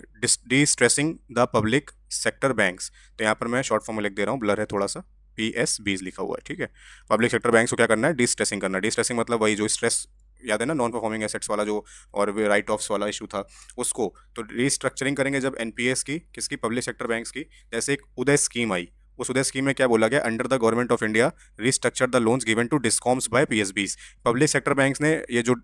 D stressing the public sector banks. तो यहाँ पर मैं शॉर्ट फॉर्म में लिख दे रहा हूँ, ब्लर है थोड़ा सा, PSBs लिखा हुआ है, ठीक है। पब्लिक सेक्टर बैंक्स को क्या करना है, डी स्ट्रेसिंग करना। डी स्ट्रेसिंग मतलब वही जो स्ट्रेस, याद है ना, नॉन परफॉर्मिंग एसेट्स वाला जो और राइट ऑफ्स वाला इशू था उसको। तो रीस्ट्रक्चरिंग करेंगे जब NPS की, किसकी, पब्लिक सेक्टर बैंक्स की। जैसे एक उदय स्कीम आई, उस उदय स्कीम में क्या बोला गया, under the government of India restructure the loans given to discoms by PSBs। Public sector banks ने ये जो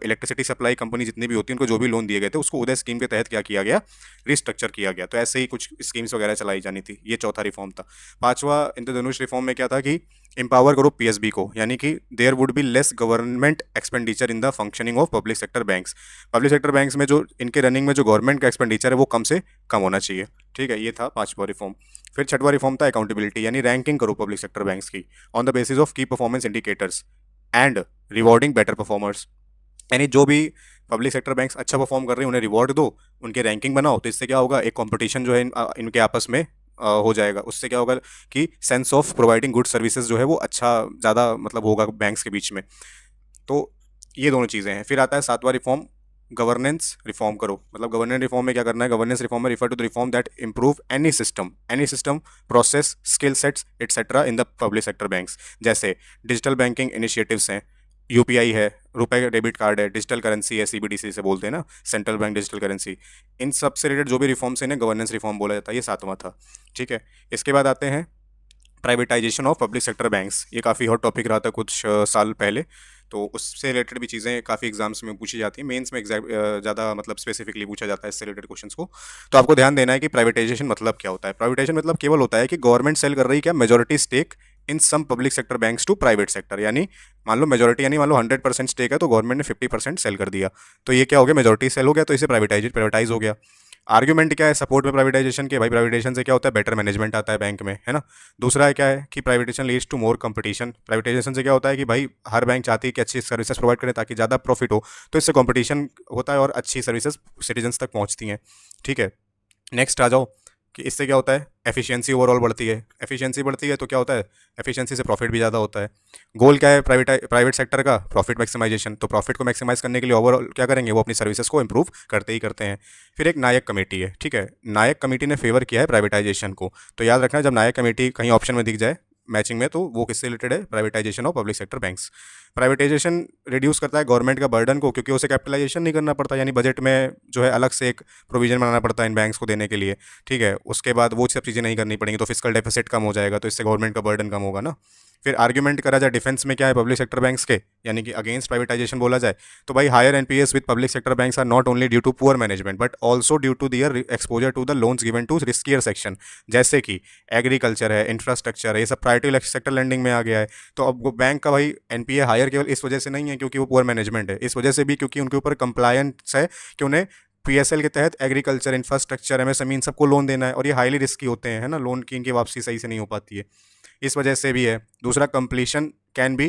इलेक्ट्रिसिटी सप्लाई कंपनी जितनी भी होती है उनको जो भी लोन दिए गए थे उसको उदय स्कीम के तहत क्या किया गया, रिस्ट्रक्चर किया गया। तो ऐसे ही कुछ स्कीम्स वगैरह चलाई जानी थी। ये चौथा रिफॉर्म था। पांचवा इंद्रधनुष रिफॉर्म में क्या था कि एम्पावर करो PSB को, यानी कि there would be less government expenditure in the functioning of public sector banks. Public sector banks में जो इनके रनिंग में जो गवर्नमेंट का एक्सपेंडिचर है वो कम से कम होना चाहिए, ठीक है। ये था पांचवा रिफॉर्म। फिर छठवा रिफॉर्म था अकाउंटेबिलिटी, यानी रैंकिंग करो पब्लिक सेक्टर बैंक्स की ऑन द बेसिस ऑफ की performance indicators and rewarding better performers. यानी जो भी पब्लिक सेक्टर बैंक्स अच्छा परफॉर्म कर रहे हैं उन्हें रिवॉर्ड दो, उनके रैंकिंग बनाओ। तो इससे क्या होगा, एक कंपटीशन जो है इनके आपस में हो जाएगा। उससे क्या होगा कि sense of providing good services जो है वो अच्छा ज़्यादा मतलब होगा बैंक्स के बीच में। तो ये दोनों चीज़ें हैं। फिर आता है सातवां रिफॉर्म, गवर्नेंस रिफॉर्म करो। मतलब गवर्नेंस रिफॉर्म में क्या करना है, गवर्नेंस रिफॉर्म में refer to the reform that improve any system process skill sets etcetera in the public sector banks. जैसे डिजिटल बैंकिंग इनिशिएटिव्स हैं, UPI है, रुपए डेबिट कार्ड है, डिजिटल करेंसी है, CBDC से बोलते हैं ना, सेंट्रल बैंक डिजिटल करेंसी। इन सब से रिलेटेड जो भी रिफॉर्म्स हैं इन्हें गवर्नेंस रिफॉर्म बोला जाता है। ये सातवां था, ठीक है। इसके बाद आते हैं privatisation of public sector banks. ये काफ़ी हॉट टॉपिक रहा था कुछ साल पहले, तो उससे रिलेटेड भी चीज़ें काफ़ी एग्जाम्स में पूछी जाती हैं। मेंस में एग्जैक्ट ज़्यादा मतलब स्पेसिफिकली पूछा जाता है इससे रिलेटेड क्वेश्चंस को। तो आपको ध्यान देना है कि प्राइवेटाइजेशन मतलब क्या होता है। प्राइवेटाइजेशन मतलब केवल होता है कि गवर्नमेंट सेल कर रही है क्या, majority stake in some public sector banks to private sector. यानी मान लो मेजोरिटी, यानी मान लो 100% स्टेक है तो गवर्नमेंट ने 50% सेल कर दिया, तो ये क्या हो गया, मेजोरिटी सेल हो गया, तो इसे प्राइवेटाइज हो गया। आर्ग्यूमेंट क्या है सपोर्ट में प्राइवेटाइजेशन के, भाई प्राइवेटाइजेशन से क्या होता है, बेटर मैनेजमेंट आता है बैंक में, है ना। दूसरा है क्या है कि privatisation leads to more competition. Privatisation से क्या होता है कि भाई हर बैंक चाहती है कि अच्छी सर्विसेज प्रोवाइड करें ताकि ज़्यादा प्रॉफिट हो, तो इससे कंपटीशन होता है और अच्छी सर्विसेज सिटीजन्स तक पहुँचती हैं, ठीक है। नेक्स्ट आ जाओ कि इससे क्या होता है, एफिशिएंसी ओवरऑल बढ़ती है। एफिशिएंसी बढ़ती है तो क्या होता है, एफिशिएंसी से प्रॉफिट भी ज़्यादा होता है। गोल क्या है प्राइवेट सेक्टर का, प्रॉफिट मैक्सिमाइजेशन। तो प्रॉफिट को मैक्सिमाइज करने के लिए ओवरऑल क्या करेंगे, वो अपनी सर्विसेज को इंप्रूव करते ही करते हैं। फिर एक नायक कमेटी है, ठीक है। नायक कमेटी ने फेवर किया है प्राइवेटाइजेशन को। तो याद रखना जब नायक कमेटी कहीं ऑप्शन में दिख जाए मैचिंग में, तो वो किससे रिलेटेड है, privatisation of public sector banks. Privatisation reduce करता है गवर्नमेंट का बर्डन को, क्योंकि उसे कैपिटलाइजेशन नहीं करना पड़ता, यानी बजट में जो है अलग से एक प्रोविजन बनाना पड़ता है इन बैंक्स को देने के लिए, ठीक है। उसके बाद वो सब चीज़ें नहीं करनी पड़ेंगी, तो फिजिकल डेफिसिट कम हो जाएगा, तो इससे गवर्नमेंट का बर्डन कम होगा ना। फिर आर्ग्यूमेंट करा जाए डिफेंस में क्या है पब्लिक सेक्टर बैंक्स के, यानी कि अगेंस्ट प्राइवेटाइजेशन बोला जाए, तो भाई higher NPS with public sector banks are not only due to poor management but also due to their exposure to the loans given to riskier section. जैसे कि agriculture है, इंफ्रास्ट्रक्चर है, ये सब प्रायोरिटी सेक्टर लेंडिंग में आ गया है। तो अब वो बैंक का भाई NPA हायर केवल इस वजह से नहीं है क्योंकि वो पुअर मैनेजमेंट है, इस वजह से भी क्योंकि उनके ऊपर कंप्लायंस है कि उन्हें PSL के तहत एग्रीकल्चर, इंफ्रास्ट्रक्चर, MSME इन सबको लोन देना है, और ये हाईली रिस्की होते हैं, है ना, लोन की इनकी वापसी सही से नहीं हो पाती है, इस वजह से भी है। दूसरा completion can be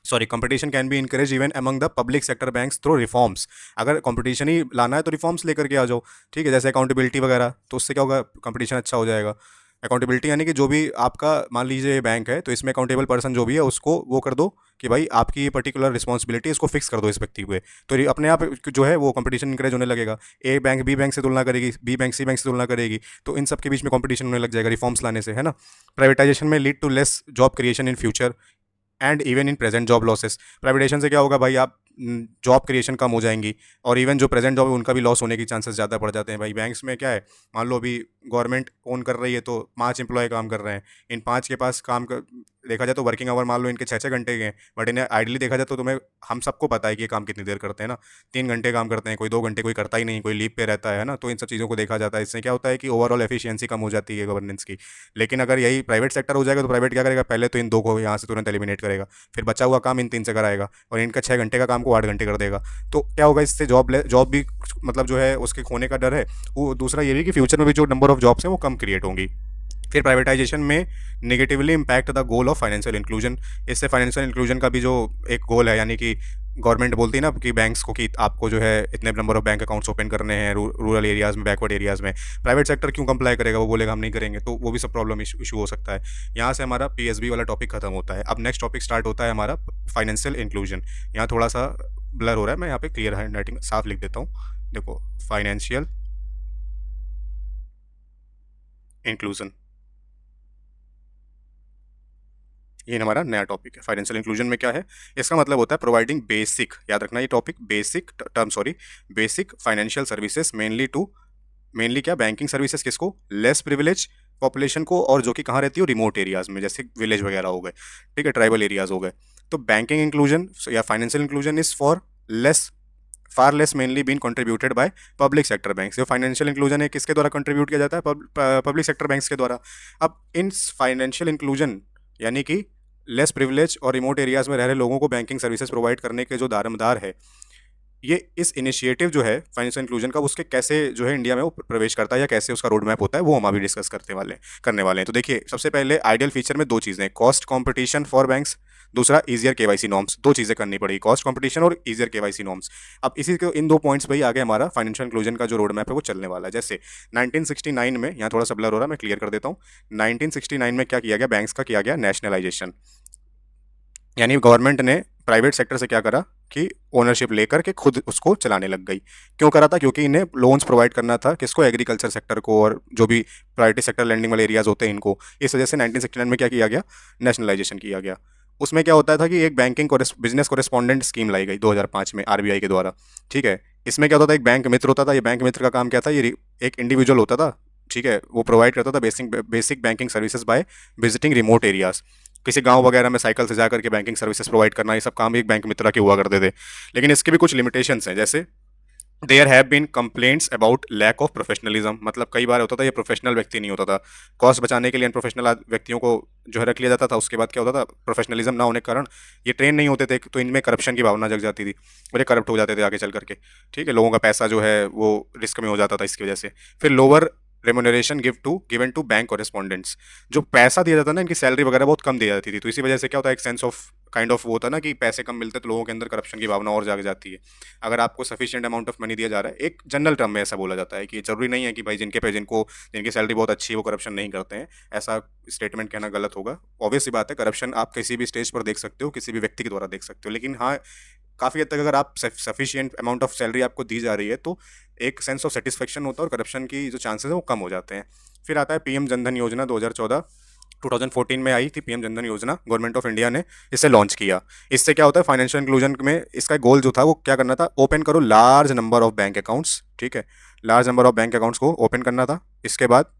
sorry, competition can be encourage even among the public sector banks through reforms. अगर कंपटीशन ही लाना है तो रिफॉर्म्स लेकर के आ जाओ, ठीक है, जैसे अकाउंटेबिलिटी वगैरह, तो उससे क्या होगा, कंपटीशन अच्छा हो जाएगा। अकाउंटेबिलिटी यानी कि जो भी आपका, मान लीजिए ये बैंक है, तो इसमें अकाउंटेबल पर्सन जो भी है उसको वो कर दो कि भाई आपकी ये पर्टिकुलर रिस्पॉन्सिबिलिटी, इसको फिक्स कर दो इस व्यक्ति को, तो ये अपने आप जो है वो कंपटीशन इंकरेज होने लगेगा। ए बैंक बी बैंक से तुलना करेगी, बी बैंक सी बैंक से तुलना करेगी, तो इन सब के बीच में कंपटीशन होने लग जाएगा रिफॉर्म्स लाने से, है ना। प्राइवेटाइजेशन में lead to less job creation in future and even in present job losses. Privatisation से क्या होगा भाई, आप जॉब क्रिएशन कम हो जाएंगी, और इवन जो प्रेजेंट जॉब है उनका भी लॉस होने की चांसेस ज़्यादा बढ़ जाते हैं भाई। बैंक्स में क्या है, मान लो अभी गवर्नमेंट ओन कर रही है तो 5 एम्प्लॉय काम कर रहे हैं, इन 5 के पास काम कर, देखा जाए तो वर्किंग आवर मान लो इनके 6-6 घंटे के हैं, बट इन्हें आइडली देखा जाए तो तुम्हें, हम सबको पता है कि ये काम कितनी देर करते हैं ना, 3 घंटे काम करते हैं, कोई 2 घंटे, कोई करता ही नहीं, कोई लीव पे रहता है ना। तो इन सब चीज़ों को देखा जाता है, इससे क्या होता है कि ओवरऑल एफिशिएंसी कम हो जाती है गवर्नेंस की। लेकिन अगर यही प्राइवेट सेक्टर हो जाएगा तो प्राइवेट क्या करेगा, पहले तो इन 2 को यहाँ से तुरंत एलिमिनेट करेगा, फिर बचा हुआ काम इन 3 से कराएगा, और इनका 6 घंटे का काम को 8 घंटे कर देगा। तो क्या होगा, इससे जॉब भी मतलब जो है उसके खोने का डर है। वो दूसरा ये भी कि फ्यूचर में भी जो नंबर ऑफ जॉब्स हैं वो कम क्रिएट होंगी। फिर प्राइवेटाइजेशन में negatively impact the goal of financial inclusion. इससे फाइनेंशियल इंक्लूजन का भी जो एक गोल है, यानी कि गवर्नमेंट बोलती है ना कि बैंक्स को, कि आपको जो है इतने number of bank accounts open करने हैं रूरल एरियाज़ में, बैकवर्ड एरियाज़ में, प्राइवेट सेक्टर क्यों कंप्लाई करेगा, वो बोलेगा हम नहीं करेंगे, तो वो भी सब प्रॉब्लम इशू हो सकता है। यहाँ से हमारा पीएसबी वाला टॉपिक खत्म होता है। अब नेक्स्ट टॉपिक स्टार्ट होता है हमारा फाइनेंशियल इंक्लूजन। यहाँ थोड़ा सा ब्लर हो रहा है, मैं यहाँ पे क्लियर हैंड राइटिंग साफ लिख देता हूँ। देखो, फाइनेंशियल इंक्लूजन, ये हमारा नया टॉपिक है। फाइनेंशियल इंक्लूजन में क्या है, इसका मतलब होता है प्रोवाइडिंग बेसिक, याद रखना ये topic, basic term, sorry, basic financial services mainly क्या, बैंकिंग सर्विसेज किसको, लेस प्रिविलेज पॉपुलेशन को, और जो कि कहाँ रहती है, रिमोट एरियाज में, जैसे विलेज वगैरह हो गए, ठीक है, ट्राइबल एरियाज हो गए। तो बैंकिंग इंक्लूजन या financial inclusion is for less, far less mainly been contributed by public sector banks. जो फाइनेंशियल इंक्लूजन है किसके द्वारा कंट्रीब्यूट किया जाता है, पब्लिक सेक्टर बैंक्स के द्वारा। अब इन फाइनेंशियल इंक्लूजन यानी कि लेस प्रिविलेज और रिमोट एरियाज में रह रहे लोगों को बैंकिंग सर्विसेज प्रोवाइड करने के जो दारोमदार है, ये इस इनिशिएटिव जो है फाइनेंशियल इंक्लूजन का, उसके कैसे जो है इंडिया में वो प्रवेश करता है या कैसे उसका रोड मैप होता है, वो हम अभी डिस्कस करने वाले हैं। तो देखिए, सबसे पहले आइडियल फीचर में 2 चीज़ें, कॉस्ट कंपटीशन फॉर बैंक्स, दूसरा ईजियर केवाईसी नॉर्म्स। 2 चीज़ें करनी पड़ेगी, कॉस्ट कंपटीशन और ईजियर केवाईसी नॉर्म्स। अब इसी के इन 2 पॉइंट्स पर ही आगे हमारा फाइनेंशियल इंक्लूजन का जो रोड मैप है वो चलने वाला है। जैसे 1969 में, यहाँ थोड़ा सा ब्लर हो रहा है, मैं क्लियर कर देता हूँ। 1969 में क्या किया गया, बैंक्स का किया गया नेशनलाइजेशन, यानी गवर्नमेंट ने प्राइवेट सेक्टर से क्या करा कि ओनरशिप लेकर के खुद उसको चलाने लग गई। क्यों करा था, क्योंकि इन्हें लोन्स प्रोवाइड करना था किसको, एग्रीकल्चर सेक्टर को, और जो भी प्रायोरिटी सेक्टर लैंडिंग वाले एरियाज होते हैं इनको। इस वजह से 1969 में क्या किया गया, नेशनलाइजेशन किया गया। उसमें क्या होता था कि एक बैंकिंग बिजनेस कोरेस्पॉन्डेंट स्कीम लाई गई 2005 में आरबीआई के द्वारा, ठीक है। इसमें क्या होता था, एक बैंक मित्र होता था, ये बैंक मित्र का काम क्या था, ये एक इंडिविजुअल होता था, ठीक है, वो प्रोवाइड करता था basic banking services by visiting remote areas. किसी गांव वगैरह में साइकिल से जाकर के बैंकिंग सर्विसेज प्रोवाइड करना, ये सब काम एक बैंक मित्र के हुआ करते थे। लेकिन इसके भी कुछ लिमिटेशंस हैं, जैसे there have been complaints about lack of professionalism. मतलब कई बार होता था ये प्रोफेशनल व्यक्ति नहीं होता था, कॉस्ट बचाने के लिए अनप्रोफेशनल व्यक्तियों को जो है रख लिया जाता था। उसके बाद क्या होता था, प्रोफेशनलिज्म ना होने के कारण ये ट्रेन नहीं होते थे, तो इनमें करप्शन की भावना जग जाती थी और ये करप्ट हो जाते थे आगे चल करके, ठीक है, लोगों का पैसा जो है वो रिस्क में हो जाता था इसकी वजह से। फिर lower remuneration given to bank correspondents, जो पैसा दिया जाता ना, इनकी सैलरी वगैरह बहुत कम दी जाती थी, तो इसी वजह से क्या होता है, एक सेंस ऑफ काइंड ऑफ वो होता है ना कि पैसे कम मिलते तो लोगों के अंदर करप्शन की भावना और जाग जाती है। अगर आपको सफिशिएंट अमाउंट ऑफ मनी दिया जा रहा है, एक जनरल टर्म में ऐसा बोला जाता है कि जरूरी नहीं है कि भाई जिनकी सैलरी बहुत अच्छी है वो करप्शन नहीं करते हैं, ऐसा स्टेटमेंट कहना गलत होगा। ऑब्वियस सी बात है, करप्शन आप किसी भी स्टेज पर देख सकते हो, किसी भी व्यक्ति के द्वारा देख सकते हो, लेकिन हाँ, काफ़ी हद तक अगर आप सफिशिएंट अमाउंट ऑफ सैलरी आपको दी जा रही है तो एक सेंस ऑफ सेटिस्फेक्शन होता है और करप्शन की जो चांसेस है वो कम हो जाते हैं। फिर आता है पीएम जनधन योजना, 2014 में आई थी पीएम जनधन योजना, गवर्नमेंट ऑफ इंडिया ने इसे लॉन्च किया। इससे क्या होता है, फाइनेंशियल इंक्लूजन में इसका गोल जो था वो क्या करना था, ओपन करो large number of bank accounts, ठीक है, large number of bank accounts को ओपन करना था। इसके बाद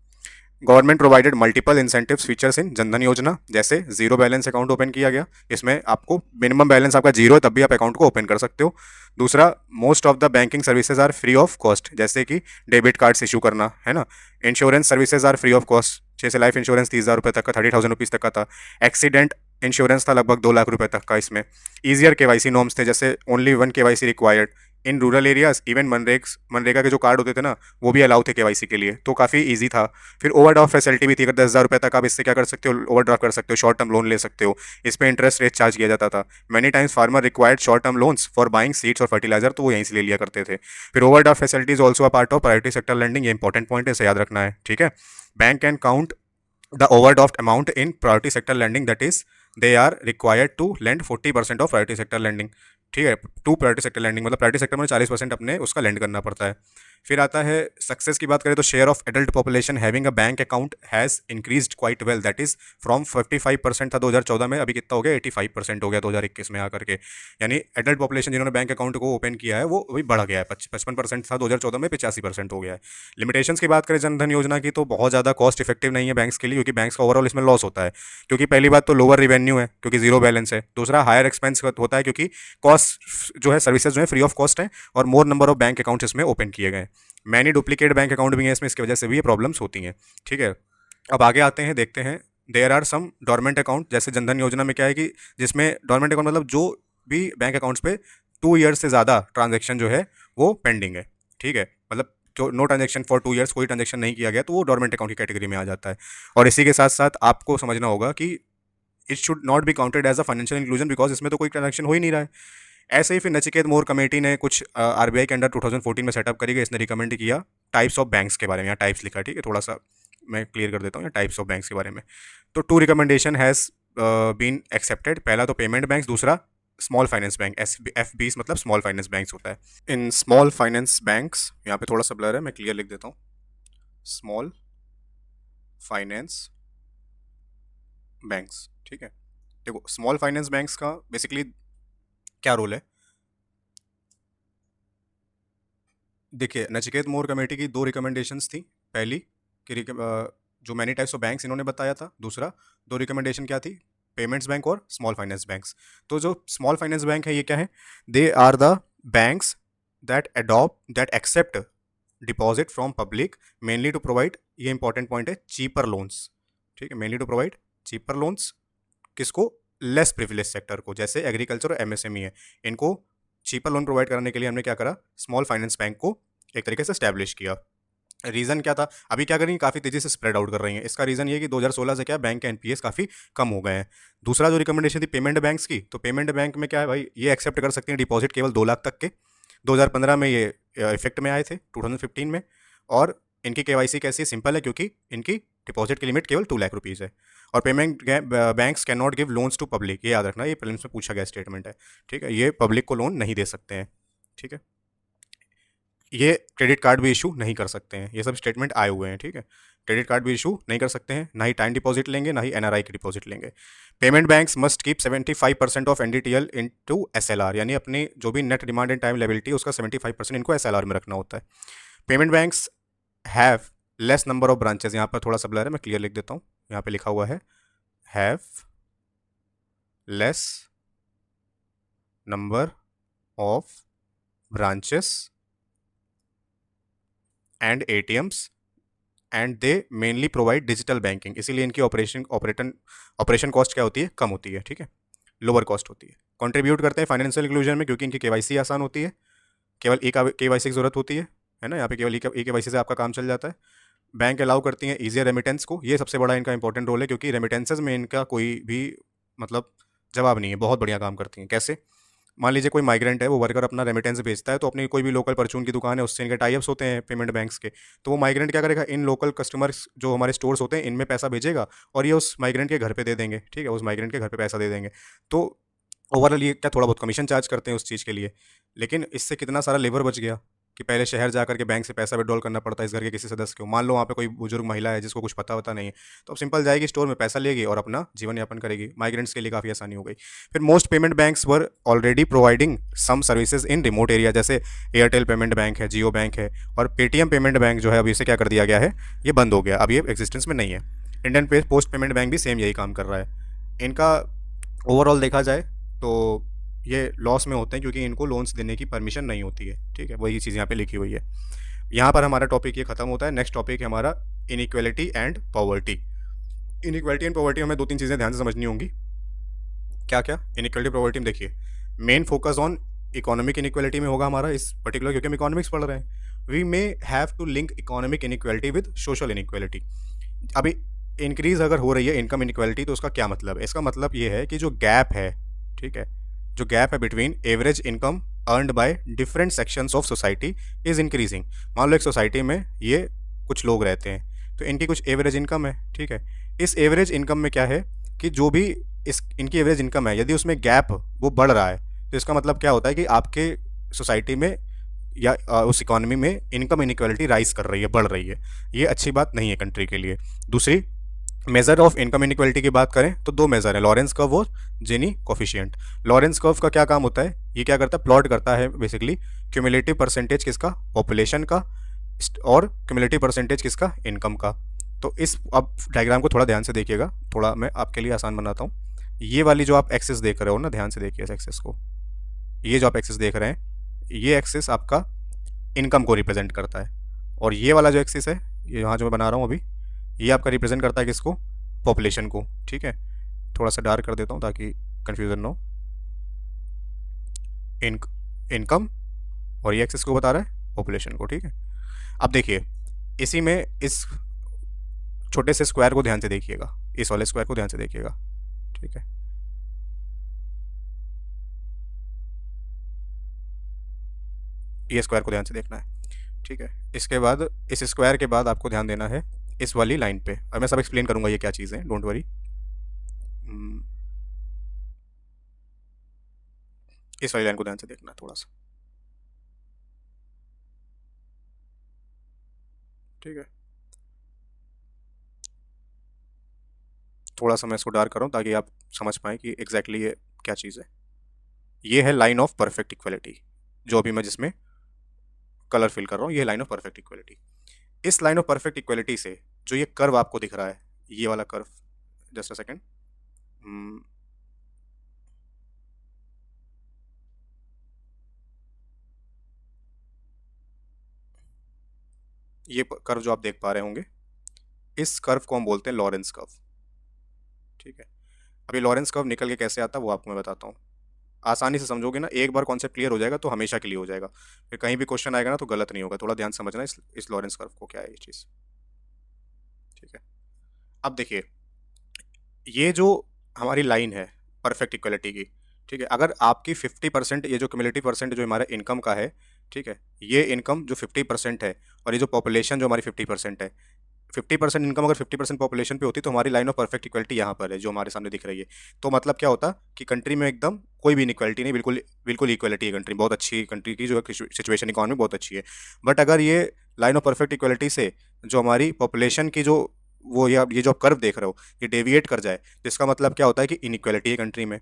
government provided multiple incentives features in Jan Dhan योजना, जैसे जीरो बैलेंस अकाउंट ओपन किया गया, इसमें आपको मिनिमम बैलेंस आपका जीरो है तब भी आप अकाउंट को ओपन कर सकते हो। दूसरा, most of the banking services are free of cost, जैसे कि डेबिट कार्ड्स इशू करना, है ना। Insurance services are free of cost, जैसे लाइफ इंश्योरेंस 30,000 रुपये तक का, 30,000 रुपीज़ तक का था। एक्सीडेंट इंश्योरेंस था लगभग 2 लाख रुपये तक का। इसमें ईजियर केवाईसी नॉर्म्स थे, जैसे only 1 KYC required, in rural areas even MNREGA के जो कार्ड होते थे ना, वो भी अलाउ थे केवाईसी के लिए, तो काफ़ी ईजी था। फिर ओवरड्राफ्ट फैसिलिटी भी थी, अगर 10,000 रुपये तक आप इससे क्या कर सकते हो, ओवरड्राफ्ट कर सकते हो, शॉर्ट टर्म लोन ले सकते हो। इस पर इंटरेस्ट रेट चार्ज किया जाता था। Many times farmer required short term loans for buying seeds और फर्टिलाइजर, तो वो यहीं से ले लिया करते थे। फिर overdraft facilities also a part of private sector lending, ये इंपॉर्टेंट पॉइंट है, इसे याद रखना है, ठीक है। Bank can count the overdraft amount in priority sector lending, that is they are required to lend 40% of priority sector lending, ठीक है। टू प्रायोरिटी सेक्टर लैंडिंग मतलब प्रायोरिटी सेक्टर में 40% अपने उसका लैंड करना पड़ता है। फिर आता है सक्सेस की बात करें तो share of adult population having a bank account has increased quite well, that is from 55% था 2014 में, अभी कितना हो गया 85% हो गया 2021 में आकर के। यानी एडल्ट पॉपुलेशन जिन्होंने बैंक अकाउंट को ओपन किया है वो अभी बढ़ गया है, 55% था 2014 में, 85% हो गया है। लिमिटेशंस की बात करें जनधन योजना की तो बहुत ज़्यादा कॉस्ट इफेक्टिव नहीं है बैंक्स के लिए, क्योंकि बैंक्स का ओवरऑल इसमें लॉस होता है। क्योंकि पहली बात तो लोअर रिवेन्यू है क्योंकि जीरो बैलेंस है, दूसरा हायर एक्सपेंस होता है क्योंकि कॉस्ट जो है सर्विसेज जो है फ्री ऑफ कॉस्ट है, और मोर नंबर ऑफ बैंक अकाउंट्स इसमें ओपन किए गए। मैनी डुप्लीकेट बैंक अकाउंट भी हैं इसमें, इसकी वजह से भी ये प्रॉब्लम्स होती हैं, ठीक है। अब आगे आते हैं, देखते हैं there are some dormant account, जैसे जनधन योजना में क्या है कि जिसमें डोरमेंट अकाउंट मतलब जो भी बैंक अकाउंट्स पे 2 ईयर्स से ज़्यादा ट्रांजेक्शन जो है वो पेंडिंग है, ठीक है। मतलब जो नो ट्रांजेक्शन फॉर 2 ईयर्स, कोई ट्रांजेक्शन नहीं किया गया, तो वो डोरमेंट अकाउंट की कैटेगरी में आ जाता है। और इसी के साथ साथ आपको समझना होगा कि it should not be counted as a financial inclusion, because इसमें तो कोई ट्रांजेक्शन हो ही नहीं रहा है। ऐसे ही फिर नचिकेत मोर कमेटी ने कुछ आरबीआई के अंडर 2014 में सेटअप करी गई, इसने रिकमेंड किया टाइप्स ऑफ बैंक्स के बारे में, यहाँ टाइप्स लिखा है, ठीक है, थोड़ा सा मैं क्लियर कर देता हूँ यहाँ टाइप्स ऑफ बैंक्स के बारे में। तो 2 रिकमेंडेशन हैज़ बीन एक्सेप्टेड, पहला तो पेमेंट बैंक्स, दूसरा स्मॉल फाइनेंस बैंक, एफ बीस मतलब स्मॉल फाइनेंस बैंक्स होता है। इन स्मॉल फाइनेंस बैंक्स, यहाँ पे थोड़ा सा ब्लर है, मैं क्लियर लिख देता हूँ, स्मॉल फाइनेंस बैंक्स, ठीक है। देखो स्मॉल फाइनेंस बैंक्स का बेसिकली क्या रोल है, देखिए नचिकेत मोर कमेटी की 2 रिकमेंडेशंस थी। पहली कि जो मैनी टाइप्स ऑफ बैंक्स इन्होंने बताया था, दूसरा 2 रिकमेंडेशन क्या थी, पेमेंट्स बैंक और स्मॉल फाइनेंस बैंक्स। तो जो स्मॉल फाइनेंस बैंक है ये क्या है, they are the banks that accept deposit from public mainly to provide, ये इंपॉर्टेंट पॉइंट है, चीपर लोन्स, ठीक है, mainly to provide cheaper loans, किसको, लेस प्रिविलेज सेक्टर को, जैसे एग्रीकल्चर और एमएसएमई है, इनको चीपर लोन प्रोवाइड कराने के लिए हमने क्या करा, स्मॉल फाइनेंस बैंक को एक तरीके से स्टैब्लिश किया। रीज़न क्या था, अभी क्या करेंगे, काफ़ी तेज़ी से स्प्रेड आउट कर रही हैं, इसका रीज़न ये है कि 2016 से क्या बैंक के एनपीएस काफ़ी कम हो गए हैं। दूसरा जो रिकमेंडेशन थी पेमेंट बैंक्स की, तो पेमेंट बैंक में क्या है भाई, ये एक्सेप्ट कर सकते हैं डिपॉजिट केवल 2 लाख तक के। 2015 में ये इफेक्ट में आए थे, 2015 में। और इनकी केवाईसी कैसी है, सिंपल है, क्योंकि इनकी डिपॉजिट की लिमिट केवल 2 लाख रुपीज़ है। और payment banks can not give loans to public, ये याद रखना, ये प्रीलिम्स में पूछा गया स्टेटमेंट है, ठीक है, ये पब्लिक को लोन नहीं दे सकते हैं, ठीक है। ये क्रेडिट कार्ड भी इशू नहीं कर सकते हैं, ये सब स्टेटमेंट आए हुए हैं, ठीक है। क्रेडिट कार्ड भी इशू नहीं कर सकते हैं, ना ही टाइम डिपॉजिट लेंगे, ना ही एनआरआई की डिपॉजिट लेंगे। Payment banks must keep 75% of NDTL into SLR, यानी अपनी जो भी net demand and time liability उसका 75% इनको एसएलआर में रखना होता है। Payment banks have less number of branches, यहाँ पर थोड़ा सा ब्लर है, मैं क्लियर लिख देता हूँ, यहाँ पे लिखा हुआ है have less number of branches and ATMs and they mainly provide digital banking, इसीलिए इनकी ऑपरेशन कॉस्ट क्या होती है, कम होती है, ठीक है, लोअर कॉस्ट होती है। कंट्रीब्यूट करते हैं फाइनेंशियल इंक्लूजन में, क्योंकि इनकी केवाईसी आसान होती है, केवल एक केवाईसी की जरूरत होती है ना, यहाँ पे केवल एक केवाईसी से आपका काम चल जाता है। बैंक अलाउ करती हैं ईजियर रेमिटेंस को, ये सबसे बड़ा इनका इंपॉर्टेंट रोल है, क्योंकि रेमिटेंसेज में इनका कोई भी मतलब जवाब नहीं है, बहुत बढ़िया काम करती हैं। कैसे, मान लीजिए कोई माइग्रेंट है, वो वर्कर अपना रेमिटेंस भेजता है, तो अपनी कोई भी लोकल परचून की दुकान है उससे इनके टाइप्स होते हैं पेमेंट बैंक्स के, तो वो माइग्रेंट क्या करेगा, इन लोकल कस्टमर्स जो हमारे स्टोर्स होते हैं इनमें पैसा भेजेगा और ये उस माइग्रेंट के घर पे दे देंगे, ठीक है, उस माइग्रेंट के घर पे पैसा दे देंगे। तो ओवरऑल ये क्या थोड़ा बहुत कमीशन चार्ज करते हैं उस चीज़ के लिए, लेकिन इससे कितना सारा लेबर बच गया कि पहले शहर जा करके बैंक से पैसा विड्रॉल करना पड़ता है इस घर के किसी सदस्य को। मान लो वहाँ पे कोई बुजुर्ग महिला है जिसको कुछ पता वता नहीं है, तो अब सिंपल जाएगी स्टोर में पैसा लेगी और अपना जीवन यापन करेगी। माइग्रेंट्स के लिए काफ़ी आसानी हो गई। फिर most payment banks were already providing some services in remote area, जैसे एयरटेल पेमेंट बैंक है, जियो बैंक है, और पेटीएम पेमेंट बैंक जो है अभी इसे क्या कर दिया गया है, ये बंद हो गया, अब ये एग्जिस्टेंस में नहीं है। इंडियन पोस्ट पेमेंट बैंक भी सेम यही काम कर रहा है। इनका ओवरऑल देखा जाए तो ये लॉस में होते हैं क्योंकि इनको लोन्स देने की परमिशन नहीं होती है, ठीक है, वही चीज़ यहाँ पे लिखी हुई है। यहाँ पर हमारा टॉपिक ये खत्म होता है। नेक्स्ट टॉपिक है हमारा inequality and poverty. Inequality and poverty हमें 2-3 चीज़ें ध्यान से समझनी होंगी। क्या क्या, इनइक्वालिटी पॉवर्टी में देखिए, main focus on economic inequality में होगा हमारा इस पर्टिकुलर, क्योंकि हम इकोनॉमिक्स पढ़ रहे हैं। We may have to link economic inequality with social inequality. अभी इंक्रीज अगर हो रही है इनकम इनइक्वालिटी तो उसका क्या मतलब है? इसका मतलब ये है कि जो गैप है, ठीक है, जो गैप है between average income earned by different sections of society is increasing. मान लो एक सोसाइटी में ये कुछ लोग रहते हैं, तो इनकी कुछ एवरेज इनकम है, ठीक है। इस एवरेज इनकम में क्या है कि जो भी इस इनकी एवरेज इनकम है, यदि उसमें गैप वो बढ़ रहा है, तो इसका मतलब क्या होता है कि आपके सोसाइटी में या उस इकोनॉमी में इनकम इनइक्वालिटी राइज कर रही है, बढ़ रही है। ये अच्छी बात नहीं है कंट्री के लिए। दूसरी मेजर ऑफ इनकम इनइक्वालिटी की बात करें तो दो मेजर है, लॉरेंस कर्व और जिनी कोफिशिएंट। लॉरेंस कर्व का क्या काम होता है? ये क्या करता है? प्लॉट करता है बेसिकली क्यूमुलेटिव परसेंटेज किसका? पॉपुलेशन का, और क्यूमुलेटिव परसेंटेज किसका? इनकम का। तो इस अब डायग्राम को थोड़ा ध्यान से देखिएगा, थोड़ा मैं आपके लिए आसान बनाता हूँ। ये वाली जो आप एक्सिस देख रहे हो ना, ध्यान से देखिए इस एक्सिस को। ये जो आप एक्सिस देख रहे हैं, ये एक्सिस आपका इनकम को रिप्रेजेंट करता है, और ये वाला जो एक्सिस है, ये यहाँ जो मैं बना रहा हूँ अभी, ये आपका रिप्रेजेंट करता है किसको? पॉपुलेशन को, ठीक है। थोड़ा सा डार्क कर देता हूँ ताकि कन्फ्यूजन ना हो। इनकम, और ये एक्सिस को बता रहा है पॉपुलेशन को, ठीक है। अब देखिए इसी में इस छोटे से स्क्वायर को ध्यान से देखिएगा, इस वाले स्क्वायर को ध्यान से देखिएगा, ठीक है। ये स्क्वायर को ध्यान से देखना है, ठीक है। इसके बाद इस स्क्वायर के बाद आपको ध्यान देना है इस वाली लाइन पे, और मैं सब एक्सप्लेन करूंगा ये क्या चीज़ है, डोंट वरी। इस वाली लाइन को ध्यान से देखना है थोड़ा सा, ठीक है। थोड़ा सा मैं इसको डार्क कर रहा हूँ ताकि आप समझ पाएँ कि एग्जैक्टली ये क्या चीज़ है। ये है लाइन ऑफ परफेक्ट इक्वलिटी, जो अभी मैं जिसमें कलर फिल कर रहा हूँ, ये लाइन ऑफ परफेक्ट इक्वलिटी। इस लाइन ऑफ परफेक्ट इक्वलिटी से जो ये कर्व आपको दिख रहा है, ये वाला कर्व, जस्ट अ सेकेंड, ये कर्व जो आप देख पा रहे होंगे, इस कर्व को हम बोलते हैं लॉरेंस कर्व, ठीक है। अभी लॉरेंस कर्व निकल के कैसे आता है वो आपको मैं बताता हूँ। आसानी से समझोगे ना, एक बार कॉन्सेप्ट क्लियर हो जाएगा तो हमेशा के लिए हो जाएगा, फिर कहीं भी क्वेश्चन आएगा ना तो गलत नहीं होगा। थोड़ा ध्यान समझना इस लॉरेंस कर्व को, क्या है ये चीज़, ठीक है। अब देखिए ये जो हमारी लाइन है परफेक्ट इक्वलिटी की, ठीक है, अगर आपकी 50%, ये जो क्यूमुलेटिव परसेंट जो हमारा इनकम का है, ठीक है, ये इनकम जो 50% है, और ये जो पॉपुलेशन जो हमारी 50% है, 50% इनकम अगर 50% पॉपुलेशन पे होती तो हमारी लाइन ऑफ परफेक्ट इक्वलिटी यहाँ पर है जो हमारे सामने दिख रही है। तो मतलब क्या होता कि कंट्री में एकदम कोई भी इनइक्वालिटी नहीं, बिल्कुल बिल्कुल इक्वलिटी है कंट्री, बहुत अच्छी कंट्री की जो सिचुएशन इकॉनमी बहुत अच्छी है। बट अगर ये लाइन ऑफ परफेक्ट इक्वलिटी से जो हमारी पॉपुलेशन की जो वो ये जो कर्व देख रहे हो, ये डेविएट कर जाए, तो इसका मतलब क्या होता है कि इनइक्वालिटी है कंट्री में।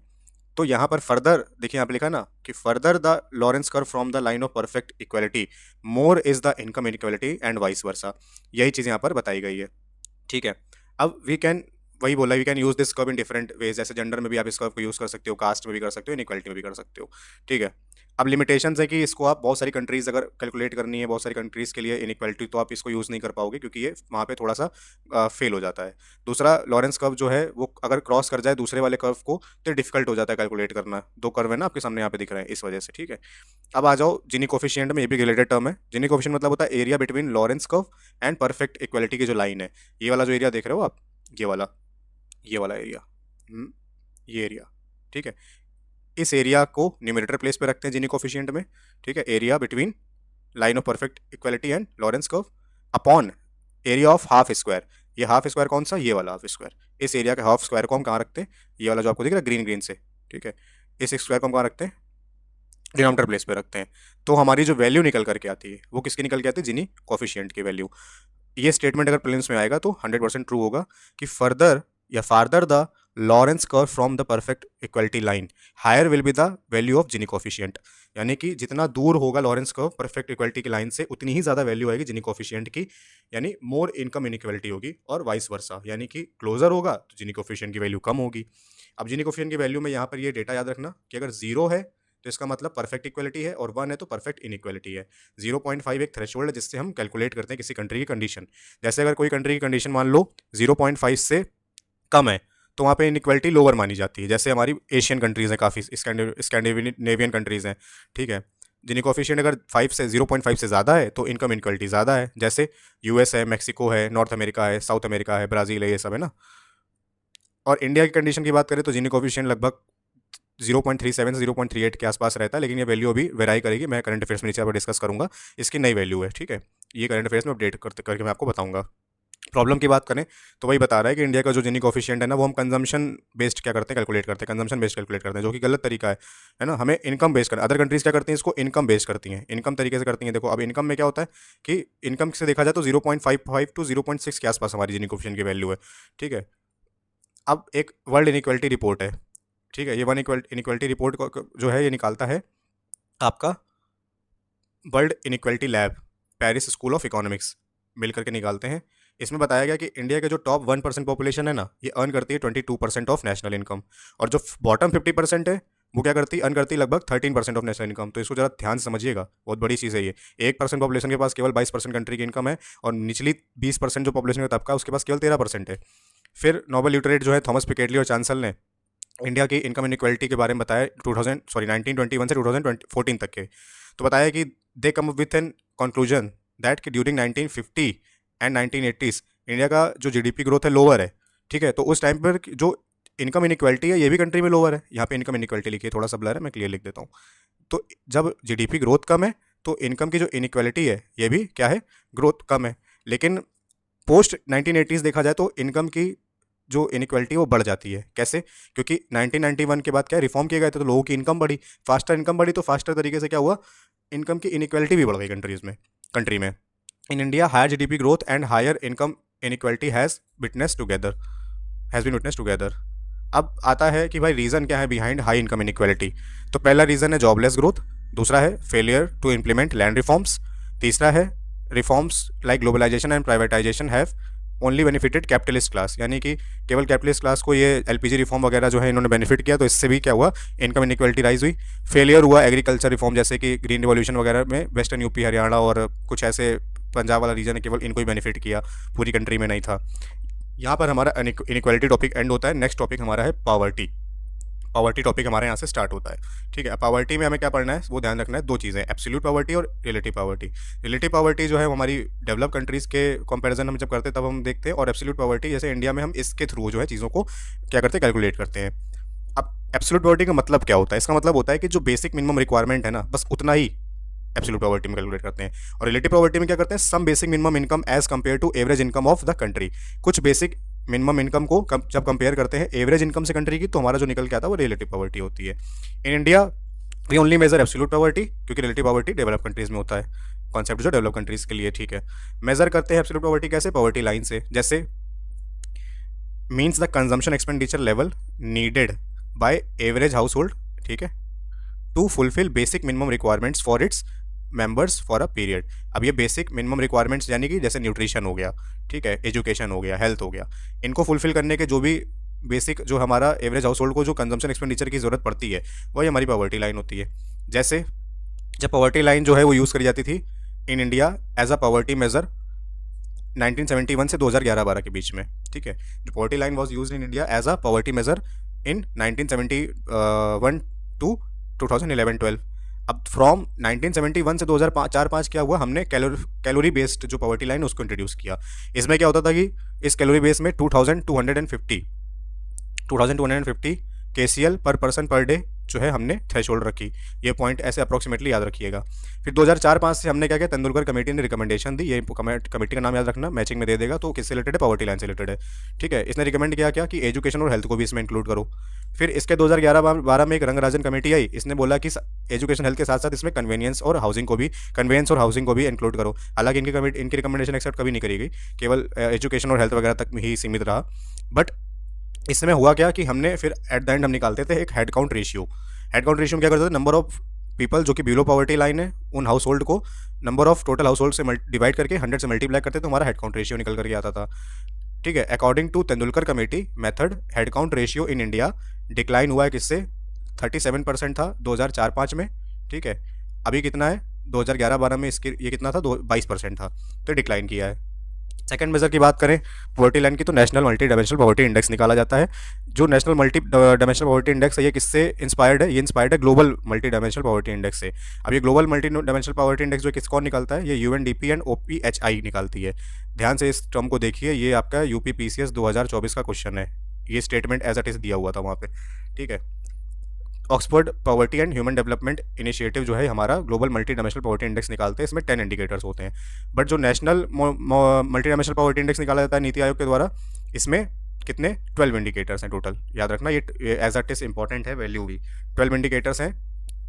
तो यहाँ पर फर्दर देखिए, यहाँ पे लिखा ना कि further the Lorenz curve from the line of perfect equality more is the income inequality and vice versa. यही चीज़ यहाँ पर बताई गई है, ठीक है। अब वी कैन, वही बोला, we can use this curve in different ways, जैसे जेंडर में भी आप इस कर्व को यूज़ कर सकते हो, कास्ट में भी कर सकते हो, इनइक्वालिटी में भी कर सकते हो, ठीक है। अब लिमिटेशंस है कि इसको आप बहुत सारी कंट्रीज़ अगर कैलकुलेट करनी है, बहुत सारी कंट्रीज़ के लिए इनइक्वालिटी, तो आप इसको यूज़ नहीं कर पाओगे क्योंकि ये वहाँ पे थोड़ा सा फेल हो जाता है। दूसरा, लॉरेंस कर्व जो है वो अगर क्रॉस कर जाए दूसरे वाले कर्व को तो डिफिकल्ट हो जाता है कैलकुलेट करना। दो कर्व है ना आपके सामने यहाँ पे दिख रहे हैं, इस वजह से, ठीक है। अब आ जाओ जिनी कोफिशिएंट में, ये भी रिलेटेड टर्म है। जिनी कोफिशिएंट मतलब होता है area between Lawrence curve and perfect equality की जो लाइन है, ये वाला जो एरिया देख रहे हो आप, ये वाला एरिया, ये एरिया, ठीक है। इस एरिया को न्यूमरेटर प्लेस पे रखते हैं जिनी कोफिशिएंट में, ठीक है। Area between line of perfect equality and Lawrence curve upon area of half square. ये हाफ स्क्वायर कौन सा? ये वाला हाफ स्क्वायर। इस एरिया के हाफ स्क्वायर को हम कहाँ रखते हैं? ये वाला जो आपको दिख रहा है ग्रीन ग्रीन से, ठीक है। इस स्क्वायर को हम कहाँ रखते हैं? डिनोमिनेटर प्लेस पे रखते हैं। तो हमारी जो वैल्यू निकल करके आती है वो किसकी निकल के आती है? जिनी कोफिशिएंट की वैल्यू। ये स्टेटमेंट अगर प्रीलिम्स में आएगा तो 100% ट्रू होगा कि फर्दर या farther the Lorenz curve from the perfect equality line higher will be the value of Gini coefficient. यानी कि जितना दूर होगा लॉरेंस कर्व परफेक्ट इक्वलिटी की लाइन से, उतनी ही ज़्यादा वैल्यू आएगी जिनी कोफिशिएंट की, यानी मोर इनकम इनइक्वलिटी होगी, और वाइस वर्सा, यानी कि क्लोजर होगा तो जिनी कोफिशिएंट की वैल्यू कम होगी। अब जिनी कोफिशिएंट की वैल्यू में यहाँ पर ये डेटा याद रखना कि अगर 0 है तो इसका मतलब परफेक्ट इक्वलिटी है, और 1 है तो परफेक्ट इनइक्वलिटी है। 0.5 एक थ्रेशोल्ड है जिससे हम कैलकुलेट करते हैं किसी कंट्री की कंडीशन। जैसे अगर कोई कंट्री की कंडीशन मान लो 0.5 से कम है, तो वहाँ पे इनइक्वालिटी लोअर मानी जाती है। जैसे हमारी एशियन कंट्रीज़ हैं, काफ़ी स्कैंडिनेवियन कंट्रीज़ हैं, ठीक है, जिनी कोफिशिएंट अगर 0.5 से ज़्यादा है तो इनकम इनक्वालिटी ज़्यादा है। जैसे यूएस है, मैक्सिको है, नॉर्थ अमेरिका है, साउथ अमेरिका है, ब्राज़ील है, ये सब है ना। और इंडिया की कंडीशन की बात करें तो जिनी कोफिशिएंट लगभग 0.37 से 0.38 के आसपास रहता है, लेकिन ये वैल्यू अभी वेराई करेगी। मैं करंट अफेयर्स में नीचे पर डिस्कस करूंगा, इसकी नई वैल्यू है, ठीक है। ये करंट अफेयर्स में अपडेट करके मैं आपको बताऊंगा। प्रॉब्लम की बात करें तो वही बता रहा है कि इंडिया का जो जिनी कोफिशिएंट है ना, वो हम कंजम्पशन बेस्ड क्या करते हैं, कैलकुलेट करते हैं, कंजम्पशन बेस्ड कैलकुलेट करते हैं, जो कि गलत तरीका है ना। हमें इनकम बेस्ड करना। अदर कंट्रीज क्या करती हैं, इसको इनकम बेस्ड करती हैं, इनकम तरीके से करती हैं। देखो अब इनकम में क्या होता है कि इनकम से देखा जाए तो 0.55 टू 0.6 के आसपास हमारी जिनी कोफिशिएंट की वैल्यू है, ठीक है। अब एक वर्ल्ड इनइक्वालिटी रिपोर्ट है, ठीक है, ये वन इनइक्वालिटी रिपोर्ट जो है ये निकालता है आपका world inequality lab, Paris school of economics मिलकर के निकालते हैं। इसमें बताया गया कि इंडिया के जो टॉप 1% पॉपुलेशन है ना, ये अर्न करती है 22% ऑफ नेशनल इनकम, और जो बॉटम 50% है वो क्या करती अर्न करती है लगभग 13% ऑफ नेशनल इनकम। तो इसको जरा ध्यान से समझिएगा, बहुत बड़ी चीज़ है ये। 1% पॉपुलेशन के पास केवल 22% कंट्री की इनकम है, और निचली 20% जो पॉपुलेशन का तबका है उसके पास केवल 13% है। फिर नोबेल ल्यूटरेट जो है थॉमस पिकेटली और चांसल ने इंडिया की इनकम इनइक्वालिटी के बारे में बताया 1921 से 2014 तक के। तो बताया कि they come with an conclusion that कि ड्यूरिंग 1950 एंड 1980s इंडिया का जो जीडीपी ग्रोथ है लोअर है, ठीक है। तो उस टाइम पर जो इनकम इनइक्वालिटी है ये भी कंट्री में लोअर है। यहाँ पे इनकम इनइक्वालिटी लिखी है, थोड़ा सा ब्लर है, मैं क्लियर लिख देता हूँ। तो जब जीडीपी ग्रोथ कम है तो इनकम की जो इनइक्वालिटी है ये भी क्या है, ग्रोथ कम है। लेकिन पोस्ट 1980s देखा जाए तो इनकम की जो इनइक्वालिटी है वो बढ़ जाती है। कैसे? क्योंकि 1991 के बाद क्या रिफॉर्म किए गए थे, तो लोगों की इनकम बढ़ी, फास्टर इनकम बढ़ी, तो फास्टर तरीके से क्या हुआ, इनकम की इनइक्वालिटी भी बढ़ गई कंट्री में। In India higher GDP growth and higher income inequality has been witness together. अब आता है कि भाई रीज़न क्या है बिहाइंड हाई इनकम इनइक्वालिटी। तो पहला रीज़न है जॉबलेस ग्रोथ, दूसरा है failure to implement land reforms, तीसरा है reforms like globalisation and privatisation have only benefited capitalist class, यानी कि केवल कैपिटलिस्ट क्लास को ये एलपीजी रिफॉर्म वगैरह जो है इन्होंने बेनिफिट किया, तो इससे भी क्या हुआ, इनकम इनइक्वालिटी राइज हुई। फेलियर हुआ एग्रीकल्चर रिफॉर्म, जैसे कि ग्रीन रिवॉल्यूशन वगैरह में वेस्टर्न यूपी, हरियाणा और कुछ ऐसे पंजाब वाला रीजन है, केवल इनको ही बेनिफिट किया, पूरी कंट्री में नहीं था। यहाँ पर हमारा इनइक्वालिटी टॉपिक एंड होता है। नेक्स्ट टॉपिक हमारा है पावर्टी टॉपिक हमारे यहाँ से स्टार्ट होता है, ठीक है। पावर्टी में हमें क्या पढ़ना है, वो ध्यान रखना है, दो चीज़ें, एब्सोल्यूट पावर्टी और रिलेटिव पावर्टी। रिलेटिव पावर्टी जो है वो हमारी डेवलप कंट्रीज़ के कंपैरिजन हम जब करते हैं तब हम देखते हैं, और एब्सोल्यूट पावर्टी जैसे इंडिया में हम इसके थ्रू जो है चीज़ों को क्या करते हैं, कैलकुलेट करते हैं। अब एब्सोल्यूट पावर्टी का मतलब क्या होता है, इसका मतलब होता है कि जो बेसिक मिनिमम रिक्वायरमेंट है ना, बस उतना ही एब्सोल्यूट पॉवर्टी में कैलकुलेट करते हैं। और रिलेटिव पॉवर्टी में क्या करते हैं, some basic minimum income as compare to average income of the country. कुछ बेसिक मिनिमम इनकम को जब कंपेयर करते हैं एवरेज इनकम से कंट्री की, तो हमारा जो निकल के आता है वो रिलेटिव पॉवर्टी होती है। In India we only measure absolute poverty, क्योंकि रिलेटिव पॉवर्टी डेवलप कंट्रीज में होता है, कॉन्सेप्ट जो डेवलप कंट्रीज के लिए, ठीक है। मेजर करते हैं एब्सोल्यूट पॉवर्टी कैसे, पॉवर्टी लाइन से, जैसे means the consumption expenditure level needed by average household, ठीक है, to fulfil basic minimum requirements for its members for a period. अब ये बेसिक मिनिमम रिक्वायरमेंट्स यानी कि जैसे न्यूट्रिशन हो गया, ठीक है, एजुकेशन हो गया, हेल्थ हो गया, इनको फुलफिल करने के जो भी बेसिक जो हमारा एवरेज हाउस होल्ड को जो कंजम्पशन एक्सपेंडिचर की ज़रूरत पड़ती है, वही हमारी पॉवर्टी लाइन होती है। जैसे जब पॉवर्टी लाइन जो है वो यूज़ करी जाती थी in India as a poverty measure 1971 से 2011-12 के बीच में, ठीक है। जो poverty line was use in India as a poverty measure in 1971 to 2011-12। अब फ्रॉम 1971 से 2004-5 क्या हुआ, हमने कैलोरी बेस्ड जो पॉवर्टी लाइन उसको इंट्रोड्यूस किया। इसमें क्या होता था कि इस कैलोरी बेस में 2250 KCL पर पर्सन पर डे जो है हमने थ्रेशोल्ड रखी। ये पॉइंट ऐसे अप्रोक्सीमेटली याद रखिएगा। फिर 2004-5 से हमने क्या किया, तेंदुलकर कमेटी ने रिकमेंडेशन दी, ये कमेटी का नाम याद रखना, मैचिंग में दे देगा, तो किससे रिलेटेड है, पॉवर्टी लाइन से रिलेटेड है, ठीक है। इसने रिकमेंड किया क्या कि एजुकेशन और हेल्थ को भी इसमें इंक्लूड करो। फिर इसके 2011-12 में एक रंगराजन कमेटी आई, इसने बोला कि एजुकेशन हेल्थ के साथ साथ इसमें कन्वेनियंस और हाउसिंग को भी इंक्लूड करो। हालांकि इनकी रिकमेंडेशन एक्सेप्ट कभी नहीं करी गई, केवल एजुकेशन और हेल्थ वगैरह तक ही सीमित रहा। बट इसमें हुआ क्या कि हमने फिर एट द एंड हम निकालते थे एक हेड काउंट रेशियो में क्या करते थे, नंबर ऑफ पीपल जो कि बिलो पॉवर्टी लाइन है उन हाउस होल्ड को number of total house hold से डिवाइड करके 100 से मल्टीप्लाई करते तो हमारा हेड काउंट रेशियो निकल करके आता था, ठीक है। According to Tendulkar committee method, head count ratio in India decline हुआ है, किससे, 37% था 2004-5 में, ठीक है। अभी कितना है 2011-12 में, इसके ये कितना था, 22% था, तो डिक्लाइन किया है। सेकंड मेजर की बात करें पॉवर्टी लाइन की, तो national multi dimensional poverty index निकाला जाता है। जो national multi dimensional poverty index है ये किससे इंस्पायर्ड है? ये इंस्पायर्ड है global multi dimensional poverty index से। अब ये global multi dimensional poverty index जो कौन निकालता है? ये यूएनडीपी एंड ओपीएचआई निकालती है। ध्यान से इस टर्म को देखिए, ये आपका यूपी पीसीएस 2024 का क्वेश्चन है। ये स्टेटमेंट एज इट इज दिया हुआ था वहाँ पे, ठीक है। Oxford poverty and human development initiative जो है हमारा global multi dimensional poverty index निकालते हैं। इसमें 10 इंडिकेटर्स होते हैं, बट जो national multi dimensional poverty index निकाला जाता है नीति आयोग के द्वारा, इसमें कितने 12 इंडिकेटर्स हैं टोटल। याद रखना ये एज इट इज इंपॉर्टेंट है, वैल्यू भी 12 इंडिकेटर्स हैं,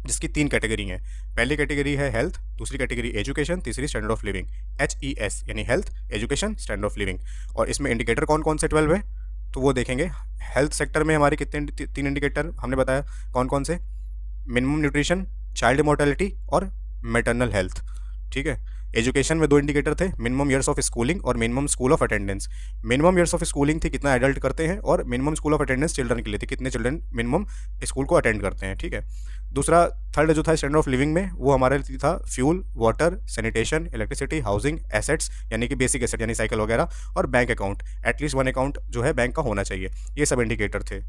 जिसकी 3 कैटेगरी हैं। पहली कैटेगरी है हेल्थ, दूसरी कैटेगरी एजुकेशन, तीसरी स्टैंडर्ड ऑफ लिविंग। HES यानी health, education, standard of living. और इसमें इंडिकेटर कौन कौन से 12 है तो वो देखेंगे। हेल्थ सेक्टर में हमारे कितने 3 इंडिकेटर हमने बताया, कौन कौन से? मिनिमम न्यूट्रिशन, चाइल्ड मोर्टेलिटी और मैटरनल हेल्थ, ठीक है। एजुकेशन में 2 इंडिकेटर थे, मिनिमम ईयर्स ऑफ स्कूलिंग और minimum school of attendance. Minimum years of schooling थी कितना एडल्ट करते हैं, और minimum school of attendance children के लिए थी, कितने चिल्ड्रन मिनिमम स्कूल को अटेंड करते हैं, ठीक है। दूसरा थर्ड जो था स्टैंडर्ड ऑफ लिविंग में, वो हमारे लिए था fuel, water, sanitation, electricity, housing, assets यानी कि बेसिक एसेट यानी साइकिल वगैरह, और बैंक अकाउंट, एटलीस्ट 1 अकाउंट जो है बैंक का होना चाहिए। ये सब इंडिकेटर थे।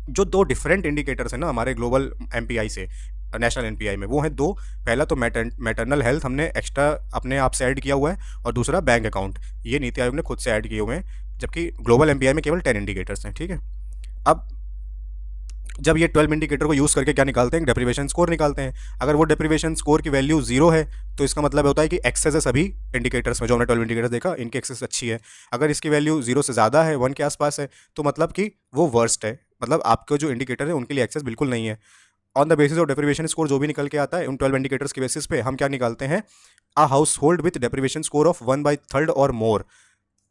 जो 2 डिफरेंट इंडिकेटर्स हैं ना हमारे ग्लोबल एमपीआई से नेशनल एनपीआई में, वो है 2। पहला तो मैटरनल हेल्थ हमने एक्स्ट्रा अपने आप से ऐड किया हुआ है, और दूसरा बैंक अकाउंट, ये नीति आयोग ने खुद से ऐड किए हुए हैं, जबकि ग्लोबल एमपीआई में केवल 10 इंडिकेटर्स हैं, ठीक है। अब जब ये 12 इंडिकेटर को यूज़ करके क्या निकालते हैं? डेप्रीवेशन स्कोर निकालते हैं। अगर वो डेप्रीवेशन स्कोर की वैल्यू 0 है तो इसका मतलब होता है कि एक्सेस है सभी इंडिकेटर्स में, जो हमने 12 इंडिकेटर्स देखा इनकी एक्सेस अच्छी है। अगर इसकी वैल्यू 0 से ज़्यादा है, 1 के आसपास है, तो मतलब कि वो वर्स्ट है, मतलब आपके जो इंडिकेटर है उनके लिए एक्सेस बिल्कुल नहीं है। On the basis of deprivation score जो भी निकल के आता है उन 12 इंडिकेटर्स के बेसिस पे हम क्या निकालते हैं? A house hold with deprivation score of 1/3 और more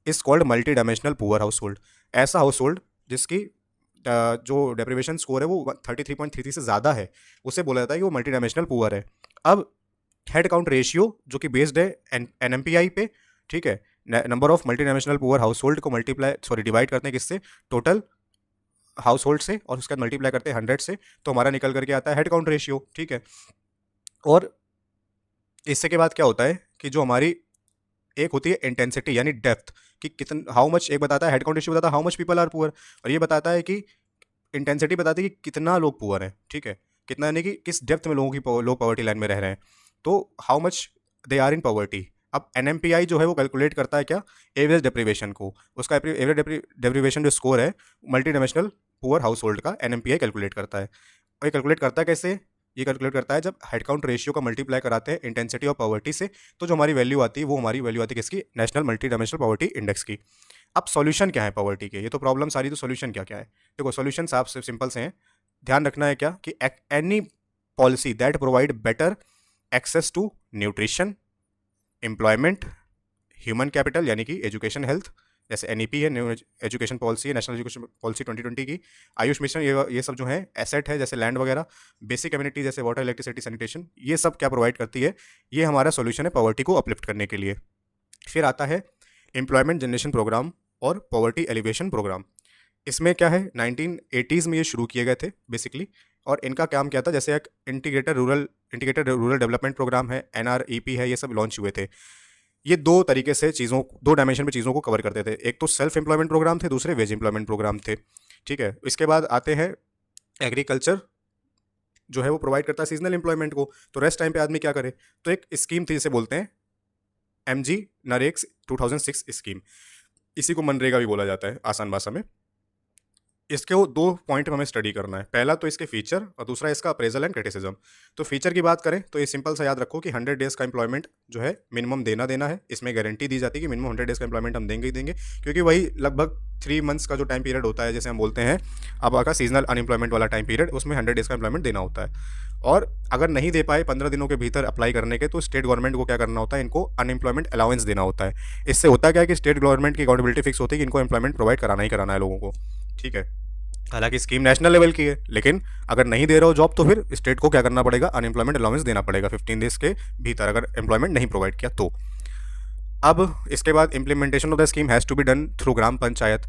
is called multi dimensional poor house hold. ऐसा हाउस होल्ड जिसकी जो डेप्रीवेशन स्कोर है वो 33.33 से ज़्यादा है, उसे बोला जाता है कि वो मल्टी डायमेंशनल पुअर है। अब हेड काउंट रेशियो जो कि बेस्ड है एनएमपीआई पे, ठीक है। Number of multi dimensional poor house hold को डिवाइड करते हैं किससे? टोटल हाउस होल्ड से, और उसका मल्टीप्लाई करते हैं 100 से, तो हमारा निकल करके आता है हेड काउंट रेशियो, ठीक है। और इससे के बाद क्या होता है कि जो हमारी एक होती है इंटेंसिटी यानी डेप्थ, कि कितना हाउ मच, एक बताता है हेड काउंट रेशियो बताता है how much people are poor, और ये बताता है कि इंटेंसिटी बताती है कि कितना लोग पुअर हैं, ठीक है। कितना यानी कि किस डेप्थ में लोग पॉवर्टी लाइन में रह रहे हैं, तो how much they are in poverty. अब एनएमपीआई जो है वो कैलकुलेट करता है क्या? एवरेज डेप्रीवेशन को। उसका एवरेज डेप्रीवेशन जो स्कोर है multi dimensional poor house hold का, एनएमपीआई कैलकुलेट करता है। और ये कैलकुलेट करता है कैसे? ये कैलकुलेट करता है जब हेड काउंट रेशियो का मल्टीप्लाई कराते हैं इंटेंसिटी ऑफ पॉवर्टी से, तो जो हमारी वैल्यू आती है वो हमारी वैल्यू आती है किसकी? National multi dimensional poverty index की। अब सॉल्यूशन क्या है पॉवर्टी के? ये तो प्रॉब्लम सारी, तो सॉल्यूशन क्या क्या है? देखो सॉल्यूशन साफ से सिंपल से हैं। ध्यान रखना है क्या कि any policy that provide better access to nutrition, employment, human capital यानी कि एजुकेशन हेल्थ, जैसे एनईपी है, न्यू एजुकेशन पॉलिसी है, नेशनल एजुकेशन पॉलिसी 2020 की, आयुष मिशन, ये सब जो है एसेट है जैसे लैंड वगैरह, बेसिक कम्युनिटी जैसे वाटर, इलेक्ट्रिसिटी, सैनिटेशन, ये सब क्या प्रोवाइड करती है? ये हमारा सॉल्यूशन है पॉवर्टी को अपलिफ्ट करने के लिए। फिर आता है एम्प्लॉयमेंट जनरेशन प्रोग्राम और पॉवर्टी एलिवेशन प्रोग्राम। इसमें क्या है, 1980s में ये शुरू किए गए थे बेसिकली, और इनका काम क्या था? जैसे एक इंटीग्रेटेड रूरल डेवलपमेंट प्रोग्राम है, NREP है, ये सब लॉन्च हुए थे। ये 2 तरीके से चीज़ों, 2 डायमेंशन में चीज़ों को कवर करते थे। एक तो सेल्फ एम्प्लॉयमेंट प्रोग्राम थे, दूसरे वेज एम्प्लॉयमेंट प्रोग्राम थे, ठीक है। इसके बाद आते हैं एग्रीकल्चर जो है वो प्रोवाइड करता है सीजनल एम्प्लॉयमेंट को, तो रेस्ट टाइम पे आदमी क्या करे? तो एक स्कीम थी जिसे बोलते हैं MG नरेक्स 2006 स्कीम, इसी को मनरेगा भी बोला जाता है आसान भाषा में। इसके वो 2 पॉइंट हमें स्टडी करना है, पहला तो इसके फीचर और दूसरा इसका अप्रेजल एंड क्रिटिसिज्म। तो फीचर की बात करें तो ये सिंपल सा याद रखो कि 100 डेज़ का एम्प्लॉयमेंट जो है मिनिमम देना है। इसमें गारंटी दी जाती है कि मिनिमम 100 डेज़ का एम्प्लॉयमेंट हम देंगे ही देंगे, क्योंकि वही लगभग 3 मंथ्स का जो टाइम पीरियड होता है, जैसे हम बोलते हैं अब आपका सीजनल अनएम्प्लॉयमेंट वाला टाइम पीरियड, उसमें 100 डेज़ का एम्प्लॉयमेंट देना होता है। और अगर नहीं दे पाए 15 दिनों के भीतर अप्लाई करने के, तो स्टेट गवर्नमेंट को क्या करना होता है? इनको अनएम्प्लॉयमेंट अलाउंस देना होता है। इससे होता क्या है कि स्टेट गवर्नमेंट की अकाउंटेबिलिटी फिक्स होती है कि इनको एम्प्लॉयमेंट प्रोवाइड कराना ही कराना है लोगों को, ठीक है। हालांकि स्कीम नेशनल लेवल की है, लेकिन अगर नहीं दे रहे हो जॉब तो फिर स्टेट को क्या करना पड़ेगा? अनएम्प्लॉयमेंट अलाउंस देना पड़ेगा 15 डेज के भीतर, अगर एम्प्लॉयमेंट नहीं प्रोवाइड किया तो। अब इसके बाद implementation of the scheme has to be done through gram panchayat.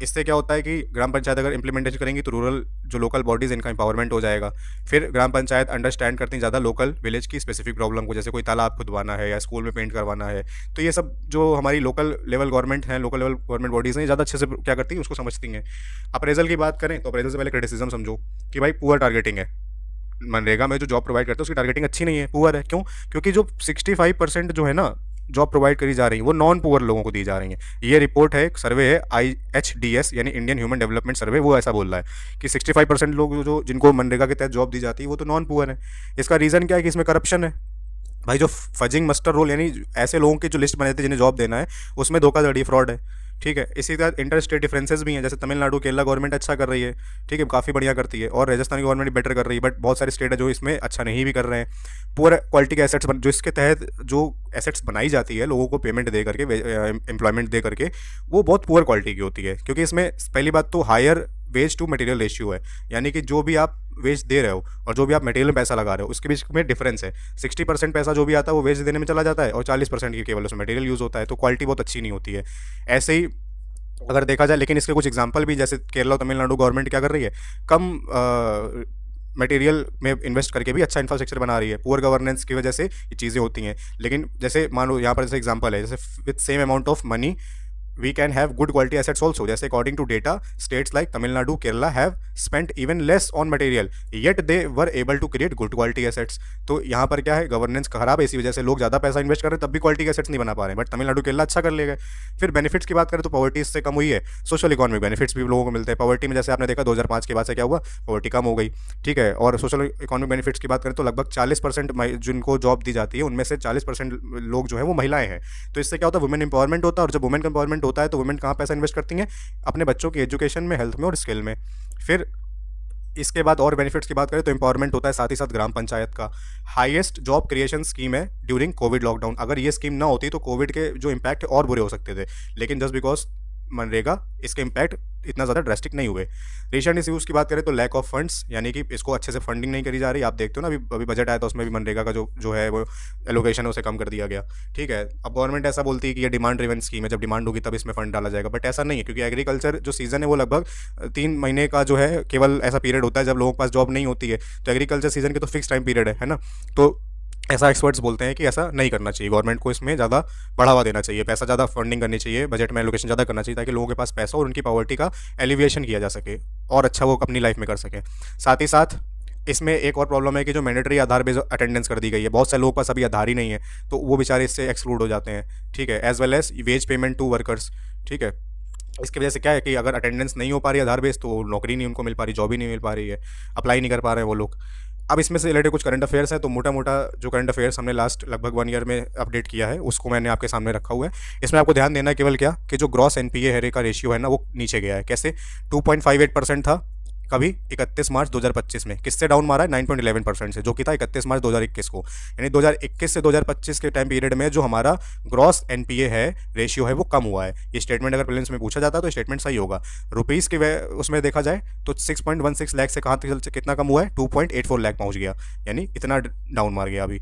इससे क्या होता है कि ग्राम पंचायत अगर इंप्लीमेंटेशन करेंगी तो रूरल जो लोकल बॉडीज़ इनका एम्पावरमेंट हो जाएगा। फिर ग्राम पंचायत अंडरस्टैंड करती हैं ज़्यादा लोकल विलेज की स्पेसिफिक प्रॉब्लम को, जैसे कोई तालाब खुदवाना है या स्कूल में पेंट करवाना है। तो ये सब जो हमारी लोकल लेवल गवर्नमेंट है, लोकल लेवल गवर्नमेंट बॉडीज़ हैं, ज़्यादा अच्छे से क्या करती हैं उसको समझती हैं। अप्रेजल की बात करें तो अप्रेजल से पहले क्रिटिसिज्म समझो कि भाई पुअर टारगेटिंग है। मनरेगा में जो जॉब प्रोवाइड करते हैं उसकी टारगेटिंग अच्छी नहीं है, पुअर है। क्यों? क्योंकि जो 65% जो है ना जॉब प्रोवाइड करी जा रही है वो नॉन पुअर लोगों को दी जा रही हैं। ये रिपोर्ट है, एक सर्वे है IHDS यानी इंडियन ह्यूमन डेवलपमेंट सर्वे, वो ऐसा बोल रहा है कि 65% लोग जो जिनको मनरेगा के तहत जॉब दी जाती है वो तो नॉन पुअर है। इसका रीज़न क्या है कि इसमें करप्शन है। भाई जो फजिंग मस्टर रोल यानी ऐसे लोगों की जो लिस्ट बने थे जिन्हें जॉब देना है, उसमें धोखाधड़ी फ्रॉड है। ठीक है, इसी तरह इंटर स्टेट डिफरेंसेस भी हैं, जैसे तमिलनाडु केरला गवर्नमेंट अच्छा कर रही है, ठीक है, काफ़ी बढ़िया करती है, और राजस्थान की गवर्नमेंट भी बेटर कर रही है, बट बहुत सारे स्टेट है जो इसमें अच्छा नहीं भी कर रहे हैं। पुअर क्वालिटी के एसेट्स जो इसके तहत जो एसेट्स बनाई जाती है लोगों को पेमेंट दे करके, एम्प्लॉयमेंट दे करके, वो बहुत पुअर क्वालिटी की होती है। क्योंकि इसमें पहली बात तो higher wage to material ratio है, यानी कि जो भी आप वेज दे रहे हो और जो भी आप मटेरियल में पैसा लगा रहे हो उसके बीच में डिफरेंस है। 60% पैसा जो भी आता है वो वेज देने में चला जाता है और 40% की केवल उसमें मटेरियल यूज़ होता है, तो क्वालिटी बहुत अच्छी नहीं होती है। ऐसे ही अगर देखा जाए, लेकिन इसके कुछ एग्जांपल भी, जैसे केरला और तमिलनाडु गवर्नमेंट क्या कर रही है, कम मटेरियल में इन्वेस्ट करके भी अच्छा इंफ्रास्ट्रक्चर बना रही है। पुअर गवर्नेंस की वजह से ये चीज़ें होती हैं। लेकिन जैसे मान लो यहाँ पर जैसे एग्जांपल है, जैसे with same amount of money we can have good quality assets also, जैसे according to data states like Tamil Nadu, Kerala have spent even less on material yet they were able to create good quality assets। तो यहाँ पर क्या है, governance खराब है, इसी वजह से लोग ज़्यादा पैसा इन्वेस्ट कर रहे हैं तब भी क्वालिटी के एसेट्स नहीं बना पा रहे हैं, बट तमिलनाडु केरला अच्छा कर ले गए। फिर बेनिफिट्स की बात करें तो पॉवर्टी इससे कम हुई है, सोशल इकोनॉमिक बेनिफिट्स भी लोगों को मिलते हैं। पॉवर्टी में जैसे आपने देखा 2005 के बाद से क्या हुआ, पॉवर्टी कम हो गई। ठीक है, और सोशल इकोनॉमिक बेनिफिट्स की बात करें तो लगभग 40% जिनको जॉब दी जाती है उनमें से 40% लोग जो है वो महिलाएं हैं। तो इससे क्या होता है, वुमेन एम्पावरमेंट होता है, और जब वुमेन एम्पावरमेंट होता है तो वुमेन कहाँ पैसा इन्वेस्ट करती हैं, अपने बच्चों की एजुकेशन में, हेल्थ में और स्किल में। फिर इसके बाद और बेनिफिट्स की बात करें तो एम्पावरमेंट होता है साथ ही साथ ग्राम पंचायत का। हाईएस्ट जॉब क्रिएशन स्कीम है ड्यूरिंग कोविड लॉकडाउन। अगर ये स्कीम ना होती तो कोविड के जो इम्पैक्ट और बुरे हो सकते थे, लेकिन जस्ट बिकॉज मनरेगा इसके इम्पैक्ट इतना ज़्यादा ड्रेस्टिक नहीं हुए। रिसेंट इश्यूज़ की बात करें तो लैक ऑफ फंड्स, यानी कि इसको अच्छे से फंडिंग नहीं करी जा रही। आप देखते हो ना, अभी बजट आया था उसमें भी मनरेगा का जो है वो एलोकेशन है उसे कम कर दिया गया। ठीक है, अब गवर्नमेंट ऐसा बोलती है कि ये डिमांड ड्रिवन स्कीम है, जब डिमांड होगी तब इसमें फंड डाला जाएगा, बट ऐसा नहीं है, क्योंकि एग्रीकल्चर जो सीज़न है वो लगभग 3 महीने का जो है केवल ऐसा पीरियड होता है जब लोगों के पास जॉब नहीं होती है। तो एग्रीकल्चर सीजन के तो फिक्स टाइम पीरियड है ना, तो ऐसा एक्सपर्ट्स बोलते हैं कि ऐसा नहीं करना चाहिए, गवर्नमेंट को इसमें ज़्यादा बढ़ावा देना चाहिए, पैसा ज़्यादा फंडिंग करनी चाहिए, बजट में एलोकेशन ज़्यादा करना चाहिए, ताकि लोगों के पास पैसा और उनकी पॉवर्टी का एलिविएशन किया जा सके और अच्छा वो अपनी लाइफ में कर सकें। साथ ही साथ इसमें एक और प्रॉब्लम है कि जो मैंडेटरी आधार बेस्ड अटेंडेंस कर दी गई है, बहुत सारे लोगों के पास अभी आधार ही नहीं है, तो वो बेचारे इससे एक्सक्लूड हो जाते हैं। ठीक है, as well as wage payment to workers. ठीक है, इसकी वजह से क्या है कि अगर अटेंडेंस नहीं हो पा रही है आधार बेस, तो नौकरी नहीं उनको मिल पा रही, जॉब ही नहीं मिल पा रही है, अप्लाई नहीं कर पा रहे हैं वो लोग। अब इसमें से रिलेटेड कुछ करंट अफेयर्स है, तो मोटा मोटा जो करंट अफेयर्स हमने लास्ट लगभग 1 ईयर में अपडेट किया है उसको मैंने आपके सामने रखा हुआ है। इसमें आपको ध्यान देना है केवल क्या कि जो ग्रॉस एनपीए हेरे का रेशियो है ना वो नीचे गया है। कैसे? 2.58% था कभी 31 मार्च 2025 में, किससे डाउन मारा है? 9.11% से, जो कि था 31 मार्च 2021 को। यानी 2021 से 2025 के टाइम पीरियड में जो हमारा ग्रॉस एनपीए है रेशियो है वो कम हुआ है। ये स्टेटमेंट अगर प्रीलिम्स में पूछा जाता है तो स्टेटमेंट सही होगा। रुपीज़ के उसमें देखा जाए तो 6.16 लाख से कहाँ कितना कम हुआ है? 2.84 लाख पहुँच गया, यानी इतना डाउन मार गया अभी।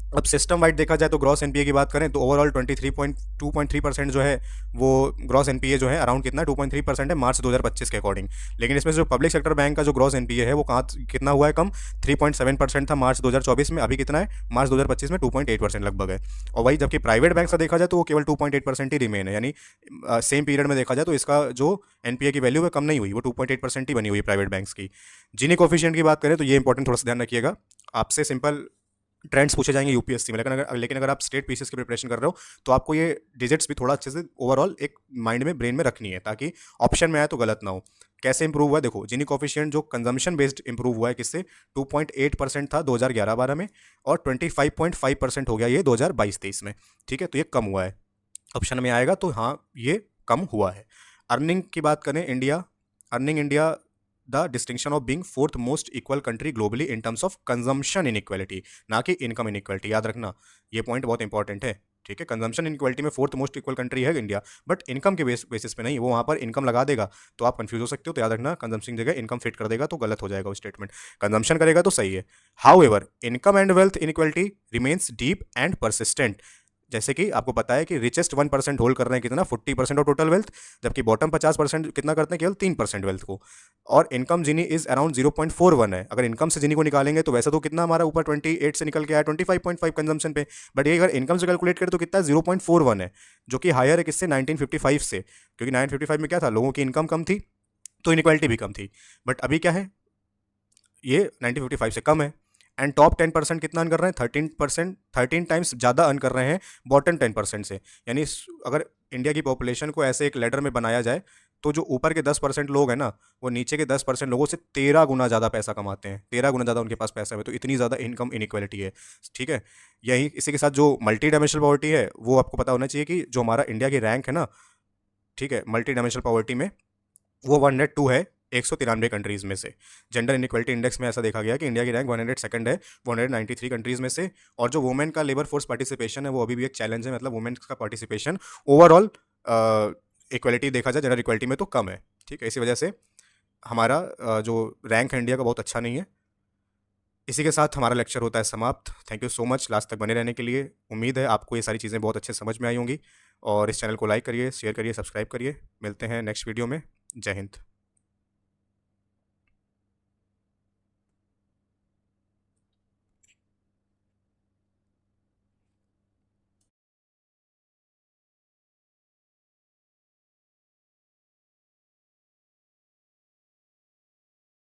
अब सिस्टम वाइड देखा जाए तो ग्रॉस एनपीए की बात करें तो ओवरऑल 2.3% जो है वो ग्रॉस एनपीए जो है अराउंड कितना 2.3% है मार्च 2025 के अकॉर्डिंग। लेकिन इसमें जो पब्लिक सेक्टर बैंक का जो ग्रॉस एनपीए है वो कहाँ कितना हुआ है कम? 3.7% था मार्च 2024 में, अभी कितना है मार्च 2025 में? 2.8% लगभग है। और वही जबकि प्राइवेट बैंक से देखा जाए तो वो केवल 2.8% ही रिमेन है, यानी सेम पीरियड में देखा जाए तो इसका जो एनपीए की वैल्यू है कम नहीं हुई, वो 2.8% ही बनी हुई प्राइवेट बैंक्स की। जीनी कोफिशिएंट की बात करें तो ये इंपॉर्टेंट थोड़ा सा ध्यान रखिएगा, आपसे सिंपल ट्रेंड्स पूछे जाएंगे यूपीएससी में, लेकिन अगर आप स्टेट पीसीएस की प्रिपरेशन कर रहे हो तो आपको ये डिजिट्स भी थोड़ा अच्छे से ओवरऑल एक माइंड में, ब्रेन में रखनी है, ताकि ऑप्शन में आए तो गलत ना हो। कैसे इंप्रूव हुआ है देखो, जीनी कोफिशिएंट जो कंजम्पशन बेस्ड इंप्रूव हुआ है किससे? 2.8% था 2011-12 में और 25.5% हो गया ये 2022-23 में। ठीक है, तो ये कम हुआ है, ऑप्शन में आएगा तो हाँ ये कम हुआ है। अर्निंग की बात करें, earning India the distinction of being fourth most equal country globally in terms of consumption inequality, ना कि इनकम इनइक्वालिटी। याद रखना ये पॉइंट बहुत इंपॉर्टेंट है। ठीक है, कंजम्पशन इनइक्वालिटी में फोर्थ मोस्ट इक्वल कंट्री है इंडिया, बट इनकम के बेसिस पे नहीं, वो वहाँ पर इनकम लगा देगा तो आप कंफ्यूज हो सकते हो। तो याद रखना, कंजम्पशन जगह इनकम फिट कर देगा तो गलत हो जाएगा वो स्टेटमेंट, कंजम्पशन करेगा तो सही है। How ever income and wealth inequality remains deep and persistent. जैसे कि आपको पता है कि रिचेस्ट 1% होल्ड कर रहे हैं कितना 40% ऑफ टोटल वेल्थ, जबकि बॉटम 50% कितना करते हैं केवल 3% वेल्थ को। और इनकम जिनी इज अराउंड 0.41 है। अगर इनकम से जिनी को निकालेंगे तो वैसे तो कितना हमारा ऊपर 28 से निकल के आया 25.5 कंजम्पशन पे, बट ये अगर इनकम से कैलकुलेट करें तो कितना 0.41 है, जो कि हायर है किससे 1955 से, क्योंकि 1955 में क्या था, लोगों की इनकम कम थी तो इनक्वालिटी भी कम थी। बट अभी क्या है, ये 1955 से कम है। एंड टॉप 10% कितना अर्न कर रहे हैं, 13%, 13 टाइम्स ज़्यादा अर्न कर रहे हैं बॉटम 10% से। यानी अगर इंडिया की पॉपुलेशन को ऐसे एक लेडर में बनाया जाए तो जो ऊपर के 10% लोग हैं ना, वो नीचे के 10% लोगों से 13 गुना ज़्यादा पैसा कमाते हैं, 13 गुना ज़्यादा उनके पास पैसा है। तो इतनी ज़्यादा इनकम इनइक्वालिटी है, ठीक है। यही इसी के साथ जो मल्टी डायमेंशनल पॉवर्टी है, वो आपको पता होना चाहिए कि जो हमारा इंडिया की रैंक है ना, ठीक है, मल्टी डायमेंशनल पॉवर्टी में वो 102 है 193 कंट्रीज में से। जेंडर इनइक्वालिटी इंडेक्स में ऐसा देखा गया कि इंडिया की रैंक 102 है 193 कंट्रीज में से। और जो वुमेन का लेबर फोर्स पार्टिसिपेशन है वो अभी भी एक चैलेंज है, मतलब वुमेन का पार्टिसिपेशन ओवरऑल इक्वालिटी देखा जाए जेंडर इक्वालिटी में तो कम है, ठीक है। इसी वजह से हमारा जो रैंक है इंडिया का बहुत अच्छा नहीं है। इसी के साथ हमारा लेक्चर होता है समाप्त। Thank you so much last तक बने रहने के लिए। उम्मीद है आपको ये सारी चीज़ें बहुत अच्छे समझ में आई होंगी, और इस चैनल को लाइक करिए, शेयर करिए, सब्सक्राइब करिए। मिलते हैं नेक्स्ट वीडियो में। जय हिंद।